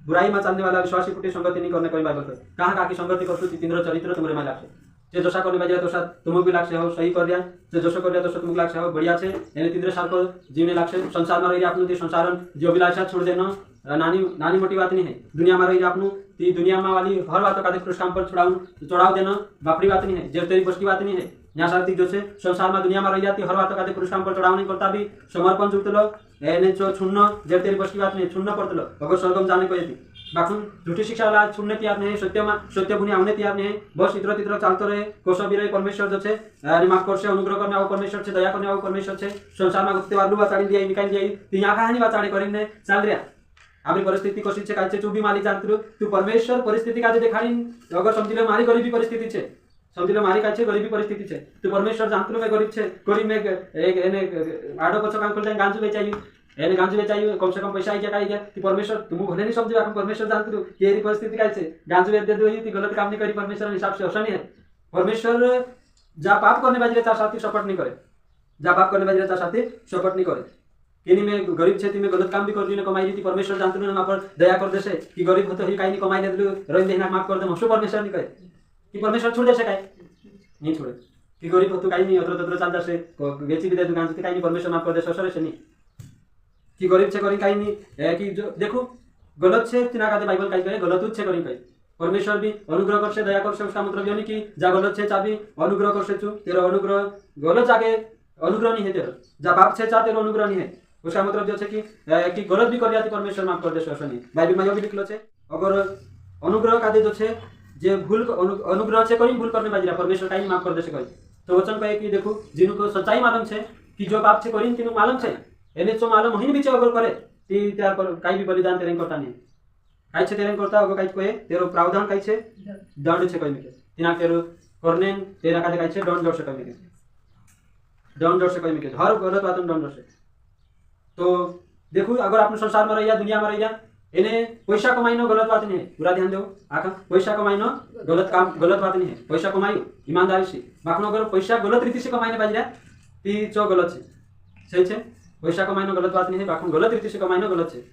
बुराई में चलने वाला विश्वासी फुटी संगति नहीं करने कोई बाइबल कहां की संगति करसु तिंद्र चरित्र तुमरे में लागसे जे जोशा करने बाजरा दोसा तुमको भी लागसे हो सही कर दिया जे जोशा कर दिया दोसा तुमको लागसे हो बढ़िया छे यानी तिंद्र सारको जीवने लागसे संसार में रही आपनु संसारन जो अभिलाषा छोड़ देना नानी मोटी बात नहीं है दुनिया में रही आपनु ती दुनिया में वाली हर बातों का कृष्ण काम पर चढ़ाव देना बापड़ी बात नहीं है जब तेरी बस की बात नहीं है यहाँ साथी जो से संसार में दुनिया में रही जाती हर बातों का कृष्ण काम पर चढ़ाव नहीं करता भी समर्पण जुट लो एने जो छुन्न जब तेरी बस की बात नहीं छुन्न पड़ते लो अगर स्वर्गम जाने को यदि बाकुन झूठी शिक्षा वाला छुनने तैयार नहीं सत्य भूनि आने तैयार नहीं बस इधर तिधर चलते रहे कोसो भी रहे परमेश्वर जो है माफ कर से अनुग्रह करने आओ परमेश्वर से दया करने आओ परमेश्वर से संसार में गुप्ते वालू बाचाड़ी दिया निकाल दिया तीन आँखा हानि बाचाड़ी करेंगे चल रहा आपली परिस्थिती कशी छे काय छे तू भी माली जानतो तू परमेश्वर परिस्थिती का देखाडी अगर समझिले मारी गरीबी परिस्थिती छे समझिले मारी काय छे गरीबी परिस्थिती छे तू परमेश्वर जानतो मैं गरीब छे गरीब में एक एने आडो पछो काम करते गांजू बेचाई एने गांजू बेचाई कम से कम पैसा आई क्या तू परमेश्वर तुम भले नहीं समझे आप परमेश्वर जानतो कि ये परिस्थिती काय छे गांजू दे दे ती गलत काम नहीं करी परमेश्वर हिसाब से अवसर नहीं है परमेश्वर जा पाप करने बाजरे ता साथी सपोर्ट नहीं करे जा पाप करने बाजरे ता साथी सपोर्ट नहीं करे किनी में गरीब छे में गलत काम भी कर दी कमाई दी परमेश्वर जानते ना पर दया कर देसे कि गरीब होते ही काई नहीं कमाई दे रही देना माफ कर दे हसो परमेश्वर नहीं कहे कि परमेश्वर छोड़ देसे काई नहीं छोड़े कि गरीब होतो काई नहीं अत्र तत्र चल जासे बेची भी दे दुकान से काई नहीं परमेश्वर माफ कर दे ससरे से नहीं कि गरीब छे करी काई नहीं कि जो देखो गलत छे तिना का बाइबल काई कहे गलत छे करी कहे परमेश्वर भी अनुग्रह कर से दया कर से उसका मतलब ये नहीं कि जा गलत छे चाबी अनुग्रह कर से छु तेरा अनुग्रह गलत जाके अनुग्रह नहीं है तेरा जा पाप छे चा तेरा अनुग्रह नहीं है उसका मतलब जो है कि गलत भी कर दिया परमेश्वर माफ कर दे सो नहीं बाइबल में भी लिखलो छे अगर अनुग्रह का दे जो छे जे भूल अनुग्रह छे करी भूल करने बाजरा परमेश्वर काई माफ कर दे से कही तो वचन कहे कि देखो जिनको सच्चाई मालूम छे कि जो पाप छे करी तिनु मालूम छे एने चो मालूम महीन बीचे अगर करे ती त्या काही भी बलिदान तेरे करता नहीं काही छे तेरे करता अगर काही कोए तेरो प्रावधान काही छे दंड छे कोई मिके तिना तेरो करने तेरा कादे काही छे दंड जोर से कोई मिके दंड जोर से कोई मिके हर गलत बात दंड जोर से। तो देखो अगर आपने संसार में रहिया दुनिया में रहिया एने पैसा कमाइनो गलत बात नहीं है, पूरा ध्यान दो आका पैसा कमाइनो गलत काम गलत बात नहीं है, पैसा कमाइयो ईमानदारी से बाखनो अगर पैसा गलत रीति से कमाइने बाजरा ती चो गलत छे सही छे पैसा कमाइनो गलत बात नहीं है बाखनो गलत रीति से कमाइनो गलत छे।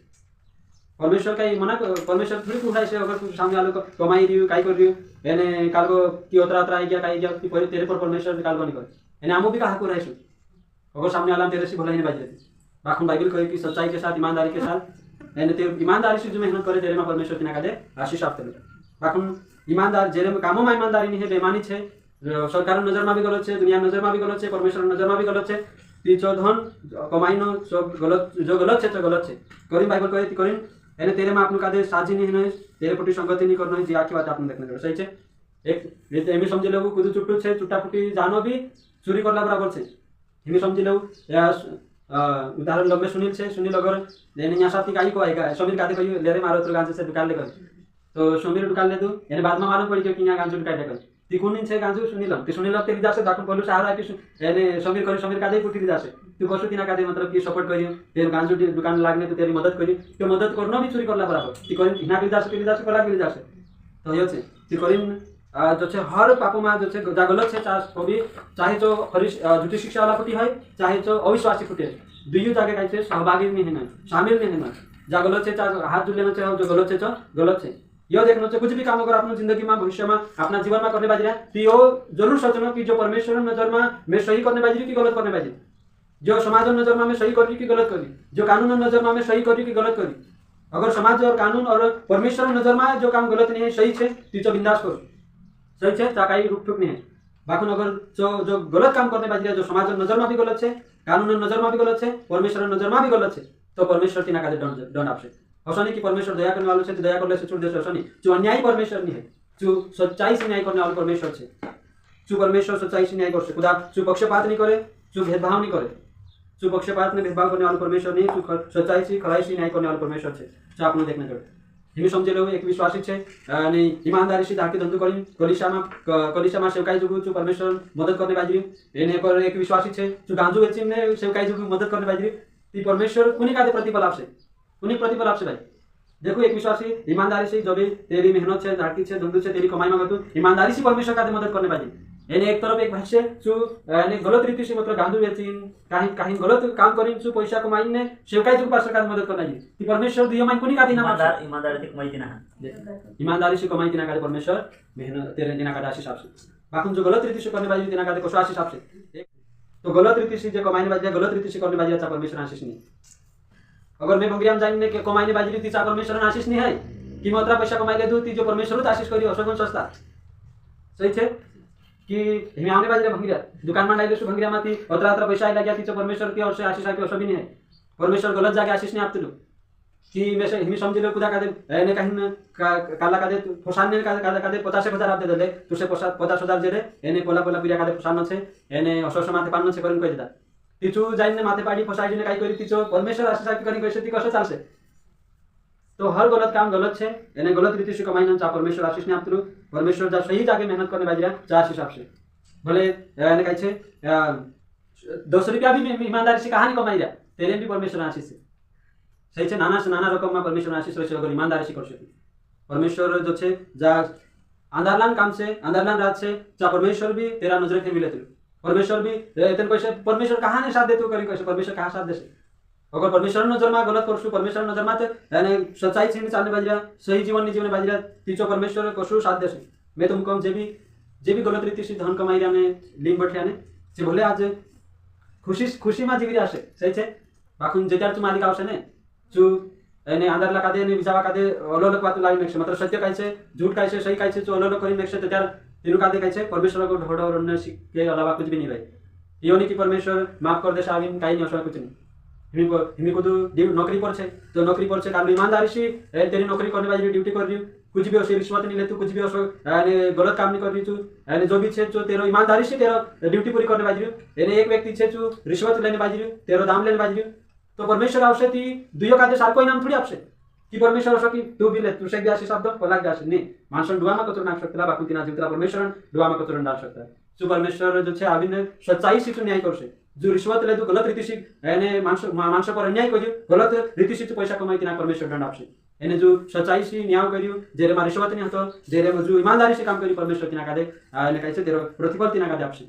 परमेश्वर का मना परमेश्वर थोड़ी पूछा से अगर तू सामने वाले को कमाई रही काई कर रही एने काल को की उतरा उतरा आई गया काई गया कि तेरे पर परमेश्वर काल बनी कर एने आमो भी कहा को रहे अगर सामने वाला तेरे से भला ही नहीं बाज रही बाखन बाइबल कहे कि सच्चाई के साथ ईमानदारी के साथ एने तेरे ईमानदारी से जो मेहनत करे तेरे में परमेश्वर तिना का दे आशीष आपते बाखन ईमानदार जेरे में कामों में ईमानदारी नहीं है बेईमानी छे सरकार नजर में भी गलत छे दुनिया नजर में भी गलत छे परमेश्वर नजर में भी गलत छे ती जो धन कमाइनो सब गलत जो गलत छे तो गलत छे करीम बाइबल कहे करीम एने तेरे में आपनु कादे साजी नहीं है तेरे पटी संगति नहीं करनो जी आखी बात आपने देखने जो सही छे एक एमी समझी लेबू कुदु चुट्टू छे चुट्टापुटी जानो भी चोरी करला बराबर छे एमी समझी लेबू या उदाहरण लम्बे सुनील अगर एने यहाँ साथी काई को आएगा समीर कादे कहियो लेरे मारो तो गांजे से दुकान लेकर तो समीर दुकान ले दू एने बाद में मालूम पड़ी कि यहाँ गांजू दुकान लेकर ती कुन छे गांजू सुनील तेरी जासे दाखन बोलू सहारा कि एने समीर कादे कुटी जासे तू कसु तिना कादे मतलब कि सपोर्ट करियो तेरे गांजू दुकान लागने तो तेरी मदद करियो तो मदद करनो भी चोरी करला बराबर ती करिन हिना के जासे तेरी जासे कला के जासे तो यो छे ती करिन जो छे हर पापो में जो छे गलत छे चाहे जो झूठी शिक्षा वाला फुटी है चाहे जो अविश्वासी फुटे दुइयो जाके काई छे सहभागी नहीं है शामिल नहीं है जा गलत छे हाथ जुलेनो छे जो गलत छे गलत छे यो देखनो छे कुछ भी काम अगर अपने जिंदगी में भविष्य में अपना जीवन में करने बाजरा तो यो जरूर सोचनो कि जो परमेश्वर नजर में मैं सही करने बाजरी कि गलत करने बाजरी जो समाज नजर में मैं सही करी कि गलत करी जो कानून नजर में मैं सही करी कि गलत करी अगर समाज और कानून और परमेश्वर नजर में जो काम गलत नहीं है सही छे तो बिंदास करो सही छे ताकाई रुक टुक नहीं है बाखन अगर जो गलत काम करने बाजरी जो समाज नजर में भी गलत छे कानून नजर में भी गलत छे परमेश्वर नजर में भी गलत छे तो परमेश्वर तिना का दंड आपसे असनी कि परमेश्वर दया करने वालों से दया करले से छोड़ दे असनी जो अन्यायी परमेश्वर नहीं है जो सच्चाई से न्याय करने वाला परमेश्वर छे जो परमेश्वर सच्चाई से न्याय कर खुदा जो पक्षपात नहीं करे जो भेदभाव नहीं करे जो पक्षपात में भेदभाव करने वाला परमेश्वर नहीं जो सच्चाई से खराई से न्याय करने वाला परमेश्वर छे जो आपने देखने जोड़े हिमी समझे लो एक विश्वासी छे ने ईमानदारी से धाके धंधो करी कलिशा में सेवकाई जुगु जो परमेश्वर मदद करने बाजरी एने पर एक विश्वासी छे जो गांजू बेची ने सेवकाई जुगु मदद करने बाजरी ती परमेश्वर कुनी कादे प्रतिफल आपसे कुनी प्रतिफल आपसे भाई देखो एक विश्वासी ईमानदारी से जो भी तेरी मेहनत छे धाकी छे धंधो छे तेरी कमाई में तू ईमानदारी से परमेश्वर कादे मदद करने बाजरी एने एक तरफ एक भाई से जो एने गलत रीति से मतलब गांजू बेचीन कहीं गलत काम करीन जो पैसा कमाइन ने सेवकाई जुगु पास कादे मदद करना जी ती परमेश्वर दियो माइन कुनी कादे ना ईमानदारी से कमाई तिना ईमानदारी से कमाई तिना कादे परमेश्वर मेहनत तेरे दिना कादे आशीष आपसे बाकुन जो गलत रीति से करने बाजरी तिना कादे कसो आशीष आपसे तो गलत रीति से जो कमाईने बाजरी गलत रीति से करने बाजरी अच्छा परमेश्वर आशीष नहीं अगर मैं बंगरियाम जाने के कमाईने बाजरी तीचा परमेश्वर आशीष नहीं है कि मैं उतना पैसा कमाई ले दूं ती जो परमेश्वर आशीष करी असगुण सस्ता सही छे कि हिमे आउने बाजरे भंगिया दुकान में डाइले सु भंगिया माथि उतरा उतरा पैसा आइला गया तीचा परमेश्वर की ओर से आशीष आके असो भी नहीं है परमेश्वर गलत जाके आशीष नहीं आपते कि मैं से हिमी समझे लो कुदा कादे एने कहीं काला कादे फसाने कादे 50,000 आप दे देले तुसे 50,000 जेरे एने पोला पिरिया कादे फसानो छे एने असो माथे पानो छे करिन कहि देता तिचु जाइने माथे पाडी फसाई दिने काई करी तिचो परमेश्वर आशीष आके करिन कैसे ती कसो चालसे तो हर गलत काम गलत छे एने गलत रीति से कमाई चा परमेश्वर आशीष नहीं आपते परमेश्वर जा सही जाके मेहनत करने बाजरा चा आशीष आपसे भले एने कहि छे 200 रुपया भी ईमानदारी से कहानी कमाई रहा तेरे भी परमेश्वर आशीष से सही छे नाना से नाना रकम में परमेश्वर आशीष रहे अगर ईमानदारी से कर सके परमेश्वर जो छे जा अंधारलान काम से अंधारलान रात से चा परमेश्वर भी तेरा नजर के मिले परमेश्वर भी तेन कैसे परमेश्वर कहाँ ने साथ देते करी कैसे परमेश्वर कहाँ साथ देसे अगर परमेश्वर नजर में गलत करसु परमेश्वर नजर में यानी सच्चाई से चालने बाजरा सही जीवन नहीं जीवन बाजरा तीचो परमेश्वर कसु साथ देसे मैं तुमको जे भी गलत रीति से धन कमाई रे लिंग बैठे आने जे भले आज खुशी में जीवी आसे सही छे बाकुन जेतार तू मालिक आवसे ने चू एने अंदरला कादे ने विजावा कादे अलग बात लाई नेक्स्ट मतलब सत्य कायसे झूठ कायसे सही कायसे जो अलग करी नेक्स्ट तेतार तीनों कादे कायसे परमेश्वर को ढोड़ और अन्य के अलावा कुछ भी नहीं भाई यो नहीं कि परमेश्वर माफ कर देसा आविन काई नहीं असो कुछ नहीं हिमी को तो नौकरी पर छे तो नौकरी पर छे काल ईमानदारी से तेरी नौकरी करने वाली ड्यूटी कर रही कुछ भी असो रिश्वत नहीं ले तू कुछ भी असो यानी गलत काम नहीं कर रही तू यानी जो भी छे जो तेरो ईमानदारी से तेरो ड्यूटी पूरी करने वाली यानी एक व्यक्ति छे जो रिश्वत लेने वाली तेरो दाम लेने वाली तो परमेश्वर आवश्यक ती दुयो कादे सारखो इनाम थोडी आपसे की परमेश्वर असो की तू बिले तू शेक द्याशी शब्द कोलाक द्याशी नाही माणसं डुआमा कचरो नाख शकता बाकून तिना जीवतला परमेश्वर डुआमा कचरो डाल सकता जो परमेश्वर जो છે આવીને સચ્ચાઈ થી ન્યાય કરશે जो रिश्वत ले गलत रीति से એને માણસો પર અન્યાય કર્યો ગલત રીતિ से પૈસા કમાઈ તેના પરમેશ્વર દંડ આપશે એને जो સચ્ચાઈ થી ન્યાય કર્યું જેરે માં रिश्वत नहीं હતો જેરે जो ईमानदारी से काम કર્યું परमेश्वर तिना कादे એને કહે છે તેરો प्रतिफल तिना कादे આપશે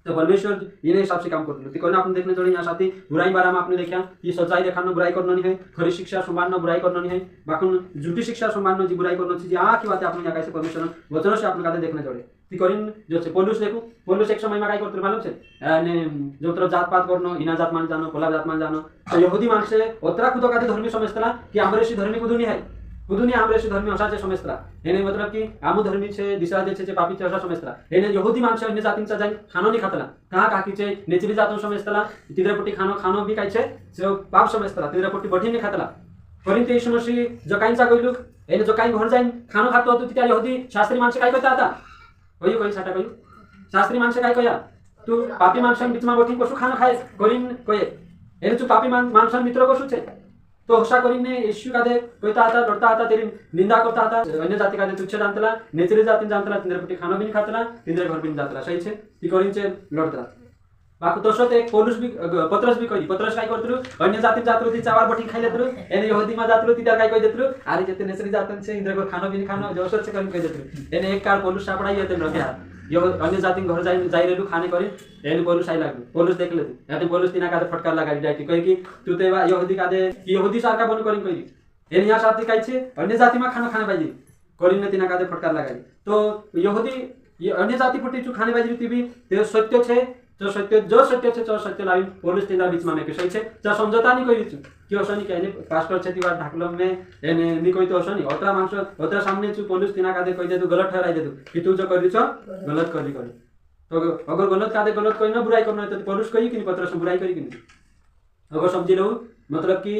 तो परमेश्वर इन्हें हिसाब से काम करते थे आपने देखने जोड़े यहाँ साथी बुराई बारे में आपने देखा कि सच्चाई दिखाना बुराई करना नहीं है खरी शिक्षा संभालना बुराई करना नहीं है बाकी झूठी शिक्षा संभालना जी बुराई करना चाहिए यहाँ की बात आपने यहाँ कैसे परमेश्वर वचनों से आपने कहते देखने जोड़े करीन जो है पोलुस देखो पोलुस एक समय में काय करते मालूम है जो तरह जात पात करना इना जात मान जानो कोला जात मान जानो तो यहूदी माणसे ओतरा खुद का धर्मी समजता कि आमरेशी धर्मी कुदुनी है कुदुनी आमरेशी धर्मी असा समजता એને मतलब कि आमु धर्मी छे दिसरा जे छे पापी छे असा समजता એને यहूदी माणसे अन्य जातींचा जाईन खानो नहीं खातला कहा काकी छे नेचरी जातो समजता तिद्रपट्टी खानो भी काय छे जो पाप समजता तिद्रपट्टी बठी नहीं खातला परंतु येशू मसीह जो काईंचा गयलुक એને जो काई घर जाईन खानो खातो होतो त्या यहूदी शास्त्री माणसे काय करता आता कही साटा कही शास्त्री माणसे काय कया तू पापी माणसां बीच में बठी कसु खानो खाए करीन कहे એને तू पापी माणसां मित्र कसु छे तो हसा करीने यीशु कादे कहता था लड़ता था तेरी निंदा करता था अन्य जाति कादे तुच्छ जानतला नेचरी जाति जानतला तिंद्रपट्टी खानो भी नहीं खातला तिंद्रे घर भी नहीं जातला सही छे ती करीनचे लड़तला बाकी तसोच एक पौलुस भी पत्रस भी कही पत्रस काय करतलु अन्य जाति जातलु ती चावार बठी खाई लेतलु एने यहूदी मा जातलु ती काय कही देतलु अरे जते नेचरी जातन छे इंद्र घर खानो भी नहीं खानो जोसर से कही देतलु एने एक काल पौलुस सापड़ाई येते नक्या यो अन्य जाति घर जाई रेलु खाने करी एने पौलुस आई लागु पौलुस देख लेते याते पौलुस तिना कादे फटकार लगाई डायरेक्ट कही कि तू ते यहूदी कादे कि यहूदी सारका बन करी कही एने या साथी काय छे अन्य जाति मा खाना खाने पाइजे करीने तिना कादे फटकार लगाई तो यहूदी ये अन्य जाति पट्टी चु खाने पाइजे ती भी ते सत्य छे जो सत्य छे जो सत्य लाइन पौलुस तिना बीच में के सही छे जो समझौता नहीं करी छु कि असनी के एने पास्टर छे तिवा ढाकलम में एने नी कोई तो असनी ओतरा मानस ओतरा सामने छु पौलुस तिना कादे कहि दे तू गलत ठहराई दे तू कि तू जो करी छ गलत करी तो अगर गलत कादे गलत कोई ना बुराई करना है तो पौलुस कही कि पत्रस बुराई करी कि अगर समझी लो मतलब कि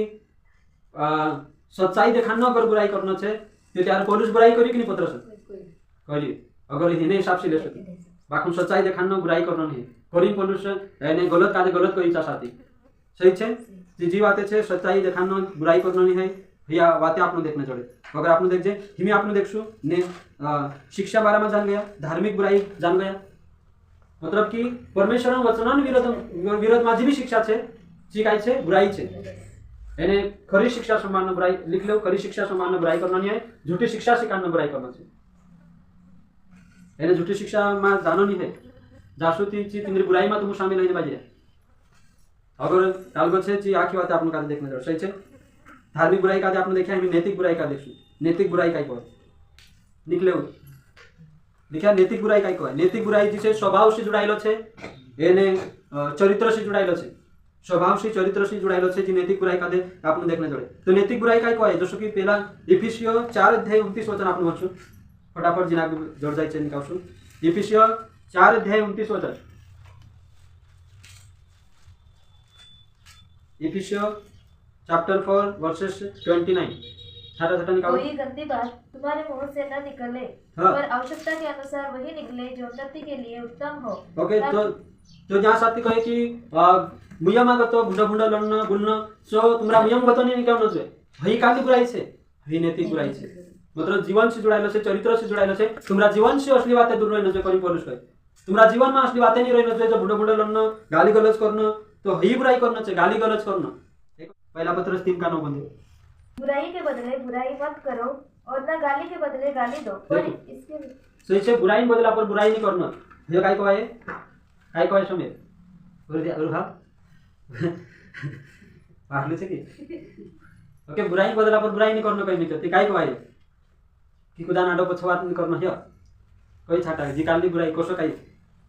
सच्चाई दिखाना अगर बुराई करना छे तो त्यार पौलुस बुराई करी कि पत्रस करी अगर इने हिसाब से ले सके बाकी सच्चाई दिखाना बुराई करना नहीं करीन पौलुस यानी गलत कादे गलत करी चा साथी सही छे जी बातें छे सच्चाई दिखाना बुराई करना नहीं है या बातें आपने देखने जोड़े अगर आपने देख जे हिमी आपने देखशु ने शिक्षा बारे में जान गया धार्मिक बुराई जान गया मतलब कि परमेश्वर वचन विरोध में जी भी शिक्षा छे जी काय छे बुराई छे यानी खरी शिक्षा समान बुराई लिख लो खरी शिक्षा समान बुराई करना नहीं है झूठी शिक्षा सिखाना बुराई करना छे यानी झूठी शिक्षा में जानो नहीं है जासूती ची तिंद्री बुराई में तुम शामिल नहीं बाजे अगर कालगो छे ची आखी बात आपने कादे देखने जोड़ सही छे धार्मिक बुराई कादे आपने देखा है नैतिक बुराई का देखसु नैतिक बुराई काय कोय निकले देखा नैतिक बुराई काय कोय नैतिक बुराई जी स्वभाव से जुड़ाइलो छे एने चरित्र से जुड़ाइलो छे स्वभाव से चरित्र से जुड़ाइलो छे जी नैतिक बुराई कादे आपने देखने जोड़े तो नैतिक बुराई काय कोय जसो कि पहला इफिसियो 4:29 वचन आपने वाचो फटाफट जिना जोड़ जाय छे निकावसु इफिसियो 4:29 वचन इफिसियो चैप्टर 4 वर्सेस 29 छाटा निकालो कोई गंदी बात तुम्हारे मुंह से न निकले हाँ। पर आवश्यकता के अनुसार वही निकले जो उन्नति के लिए उत्तम हो ओके तो जहाँ साथी कहे कि मुयमागत भुंडा भुंडा लड़ना बोलना सो तुम्हारा मुयमगत नहीं निकालना छे हई काली बुराई छे हई नैतिक बुराई छे मतलब जीवन से जुड़ाइलो छे चरित्र से जुड़ाइलो छे तुम्हारा जीवन से असली बातें दूर रहना छे करी पौलुस कहे तुम्हारा जीवन में असली बातें नहीं रहना छे जो भुंडा भुंडा लड़ना गाली गलौज करना तो हई बुराई करना छे गाली गलौज करना पहला पत्रस 3:9 बंदे बुराई के बदले बुराई मत करो और न गाली के बदले गाली दो पर इसके सही से बुराई बदला पर बुराई नहीं करना ये काय को है समीर बोल दिया और हां पाहले छे की ओके बुराई बदला पर बुराई नहीं करना कहीं नहीं करते काय को है कि खुदा नाडो पछवात नहीं करना है कोई छाटा जी काली बुराई कोसो काय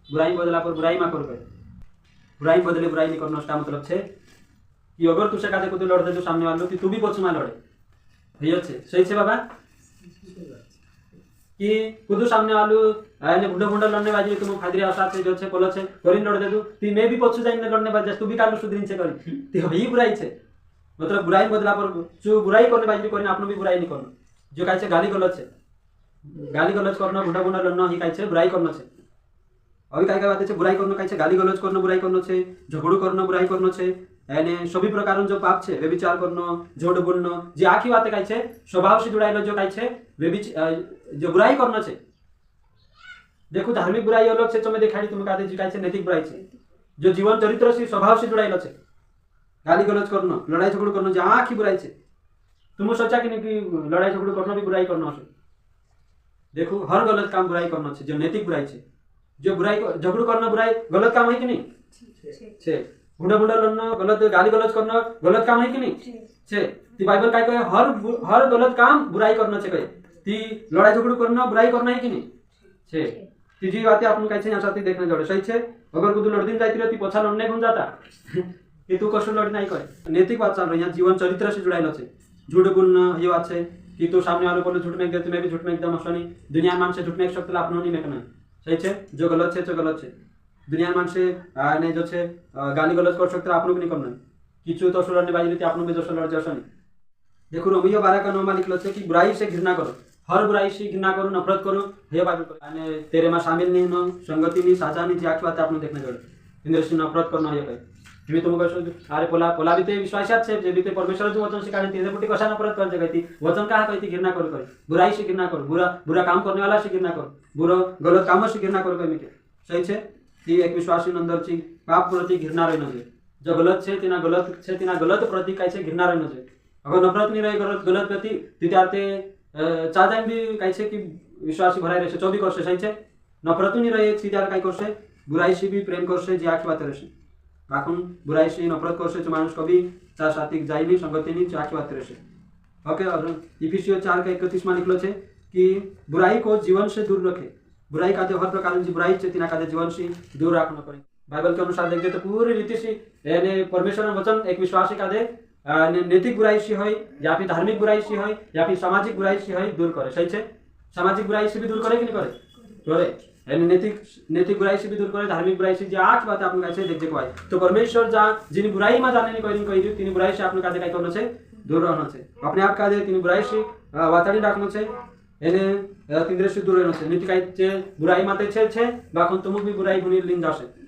बुराई बदला पर बुराई मा करो बुराई बदले बुराई नहीं करना उसका मतलब छे कि अगर तुझे कादे को लड़ दे जो सामने वालों कि तू भी पछ में लड़े भैया छे सही छे बाबा कि कुदू सामने वालों आने बुंडा बुंडा लड़ने बाजी तुम फादरी आशा छे जो छे कोलो छे करिन लड़ दे तू ती मैं भी पछ जाइन लड़ने बाजी तू भी कालू सुधरीन छे करी ती हई बुराई छे मतलब बुराई बदला पर जो बुराई करने बाजी करिन आपनो भी बुराई नहीं करना जो काई छे गाली गलौज करना बुंडा बुंडा लड़ना ही काई छे बुराई करना छे अभी काय बात छे बुराई करना काई छे गाली गलौज करना बुराई करना छे झगड़ो करना बुराई करना छे यानी सभी प्रकार जो पाप छे व्यभिचार करनो झूठ बोलनो जे आखी बात काई छे स्वभाव से जुड़ाइलो जो काई छे जो बुराई करनो छे। देखो धार्मिक बुराई अलग छे तुम्हें देखाड़ी तुम कादे काई छे नैतिक बुराई छे जो जीवन चरित्र से स्वभाव से जुड़ाइलो छे। गाली गलौज करनो लड़ाई झगड़ करनो जे आखी बुराई छे तुम सोचा कि नहीं कि लड़ाई झगड़ करनो भी बुराई करनो छे। देखो हर गलत काम बुराई करनो छे जो नैतिक बुराई छे जो बुराई झगड़ करना बुराई गलत काम है कि नहीं छे। बुढ़ा बुढ़ा लड़ना गलत गाली गलौज करना गलत काम है कि नहीं छे। ती बाइबल काय कहे हर गलत काम बुराई करना छे कहे ती लड़ाई झगड़ करना बुराई करना है कि नहीं छे। ती जी बातें आपन काय छे यहाँ साथी देखने जोड़े सही छे। अगर कुछ लड़दीन जाती रहती पछा लड़ने गुण जाता कि तू कशो लड़ नहीं कहे नैतिक बात चल रही है जीवन चरित्र से जुड़ाइलो छे। झूठ बोलना ये बात छे कि तू सामने वाले बोले झूठ मेक दे मैं भी झूठ मेक दम असनी दुनिया मान से झूठ मेक सकता आपनो नहीं मेकना सही छे। जो गलत छे जो गलत छे दुनिया मान से ने जो छे गाली गलत कर सकता आपनो भी नहीं करना किछु तो लड़ने बाजी रीति आपनो भी जो लड़ जसो नहीं। देखो रोमियो 12 का 9 में लिखलो छे कि बुराई से घृणा करो हर बुराई से घृणा करो नफरत करो हे बाइबल को यानी तेरे में शामिल नहीं हो संगति नहीं साझा नहीं जी बात आपने देखने जोड़े इंद्र से नफरत करना ये कहे तुम्हें तुम कहो अरे पोला पोला भी विश्वासात छे जे भी परमेश्वर जो वचन सिखाने तेरे पुटी कसा नफरत कर जगती वचन कहा कहती घृणा करो करे बुराई से घृणा करो बुरा काम करने वाला से घृणा करो गलत काम से घृणा करो कहे सही छे। ती एक विश्वासी अंदर छी पाप प्रति घृणा रहना छे जो गलत छे तिना गलत प्रति काय छे घृणा रहना छे। अगर नफरत नहीं रहे गलत प्रति तित्यार्थे चाहता भी काय छे कि विश्वासी भराई रहे 24 करसे सही छे। नफरत नहीं रहे तित्यार काय करसे बुराई से भी प्रेम करसे जे आखी बात रहे बाकुन बुराई से नफरत करसे जो मानुष कभी चा साथी जाई नहीं संगति नहीं आखी बात रहे ओके। और इफिसियों 4 का 31 में लिखलो छे कि बुराई को जीवन से दूर रखे बुराई का हर प्रकार की बुराई छे तिना का जीवन से दूर रखना पड़े। बाइबल के अनुसार देखते तो पूरी रीति से यानी परमेश्वर वचन एक विश्वासी का दे नैतिक बुराई से हो या फिर धार्मिक बुराई से हो या फिर सामाजिक बुराई से हो दूर करे सही छे। सामाजिक बुराई से भी दूर करे कि नहीं करे यानी नैतिक बुराई से भी दूर करे धार्मिक बुराई से जो आठ बात आपने कैसे देख देखो तो परमेश्वर जहाँ जिन बुराई में जाने नहीं कही तीन बुराई से आपने का करना छे दूर रहना छे अपने आप का दे तीन बुराई से वाताड़ी राखना छे एने तीन से दूर रहना छे नीति का बुराई माते छे बाखुन तुम भी बुराई गुनी लिन जासे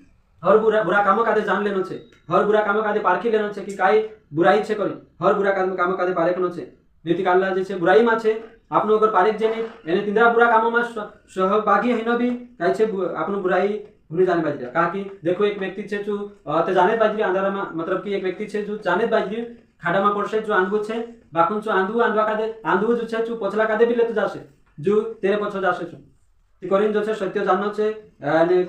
हर बुरा काम का जान लेना छे हर बुरा काम का पारखी लेना छे कि काई बुराई छे करी हर बुरा काम का पारेखनो छे नीति कालला जे छे बुराई में छे आपनो अगर पारेख जेने एने तीनरा बुरा काम में सहभागी हैन भी काई छे आपनो बुराई भूली जाने बाजी का कि देखो एक व्यक्ति छे जो ते जाने बाजी अंधारा में मतलब कि एक व्यक्ति छे जो जाने बाजी खाड़ा में पड़से जो आंधू छे बाकुन जो आंधवा का दे आंधू जो छे जो पछला का दे भी लेते जासे जो तेरे पछो जासे छु ती करिन जो छे सत्य जाननो छे अने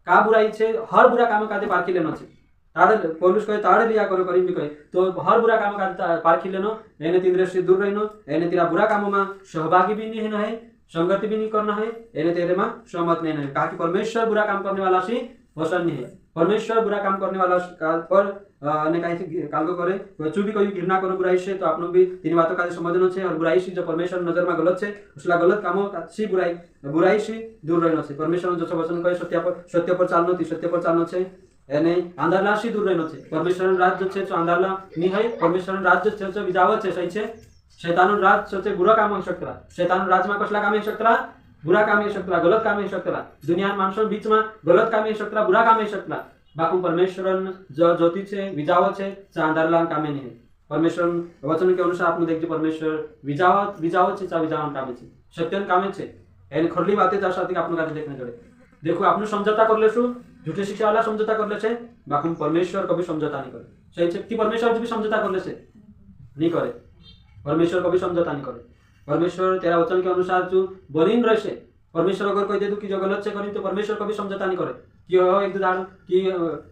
का बुराई छे हर बुरा काम का दे पारखी लेनो छे ताड़े पौलुस कहे ताड़े लिया करो करीम भी कहे तो हर बुरा काम का पारखी लेनो एने तीन से दूर रहनो एने तेरा बुरा काम में सहभागी भी नहीं है संगति भी नहीं करना है एने तेरे में सहमत नहीं है कहा कि परमेश्वर बुरा काम करने वाला से पसंद नहीं है परमेश्वर बुरा काम करने वाला पर ने कहीं काल को करे चुभी कोई घृणा करो बुराई से तो आप लोग भी तीन बातों का समझना छे और बुराई से जो परमेश्वर नजर में गलत छे उसला गलत कामों से बुराई से दूर रहना छे परमेश्वर जो वचन कहे सत्य पर चालनो छे एने अंधारला से दूर रहना छे परमेश्वर राज्य छे जो अंधारला नहीं है परमेश्वर राज्य छे जो विजावत छे सही छे शैतान राज सोचे बुरा काम हो सकता शैतान राज में कसला काम हो सकता बुरा काम हो सकता गलत काम हो सकता दुनिया मानसों बीच में गलत काम हो सकता बुरा काम हो सकता बाकू परमेश्वर जो ज्योति छे विजावत छे अंधारला कामे नहीं है परमेश्वर वचन के अनुसार आपने देखिए परमेश्वर विजावत छे विजावन कामे छे सत्यन कामे छे एने खरली बातें तार साथ आपने काजे देखने जोड़े देखो आपने समझौता कर लेसु झूठे शिक्षा वाला समझौता कर ले बाकी परमेश्वर कभी समझौता नहीं करे सही है कि परमेश्वर भी समझौता कर ले नहीं करे परमेश्वर कभी समझौता नहीं करे परमेश्वर तेरा वचन के अनुसार जो बनीन रहे परमेश्वर अगर कह दे कि जो गलत से करी तो परमेश्वर कभी समझौता नहीं करे कि हो एक उदाहरण कि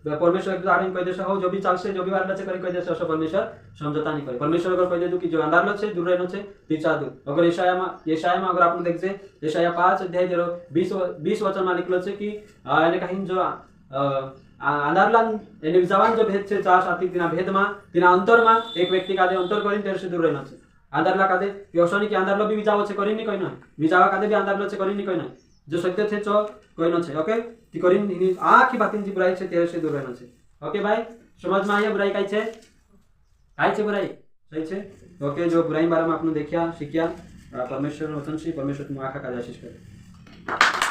परमेश्वर एक उदाहरण कह दे हो जो भी चाल से जो भी वाला से करी कह दे परमेश्वर समझौता नहीं करे परमेश्वर अगर कह दे कि जो अंधार लत से दूर रहना छे तीचा दूर अगर यशाया में अगर आपने देखजे यशाया 5 अध्याय 20 वचन में लिखलो छे कि एने कहीं जो अंधारला एने विजावान जो भेद छे चार साथी तिना भेद में तिना अंतर में एक व्यक्ति का दे अंतर करीन तेरे से दूर रहना छे अंधारला का दे योशनी कि अंधारलो भी विजाव छे करीन नहीं कहना विजावा का दे भी अंधारलो छे करीन नहीं कहना जो सत्य छे चो कहनो छे ओके ती करीन आखी बातिन जी बुराई छे तेरे से दूर रहना छे ओके भाई समझ में आया बुराई काई छे बुराई सही छे ओके जो बुराई बारे में आपने देखिया सीखिया परमेश्वर वचन से परमेश्वर तुम आखा का आशीष करे।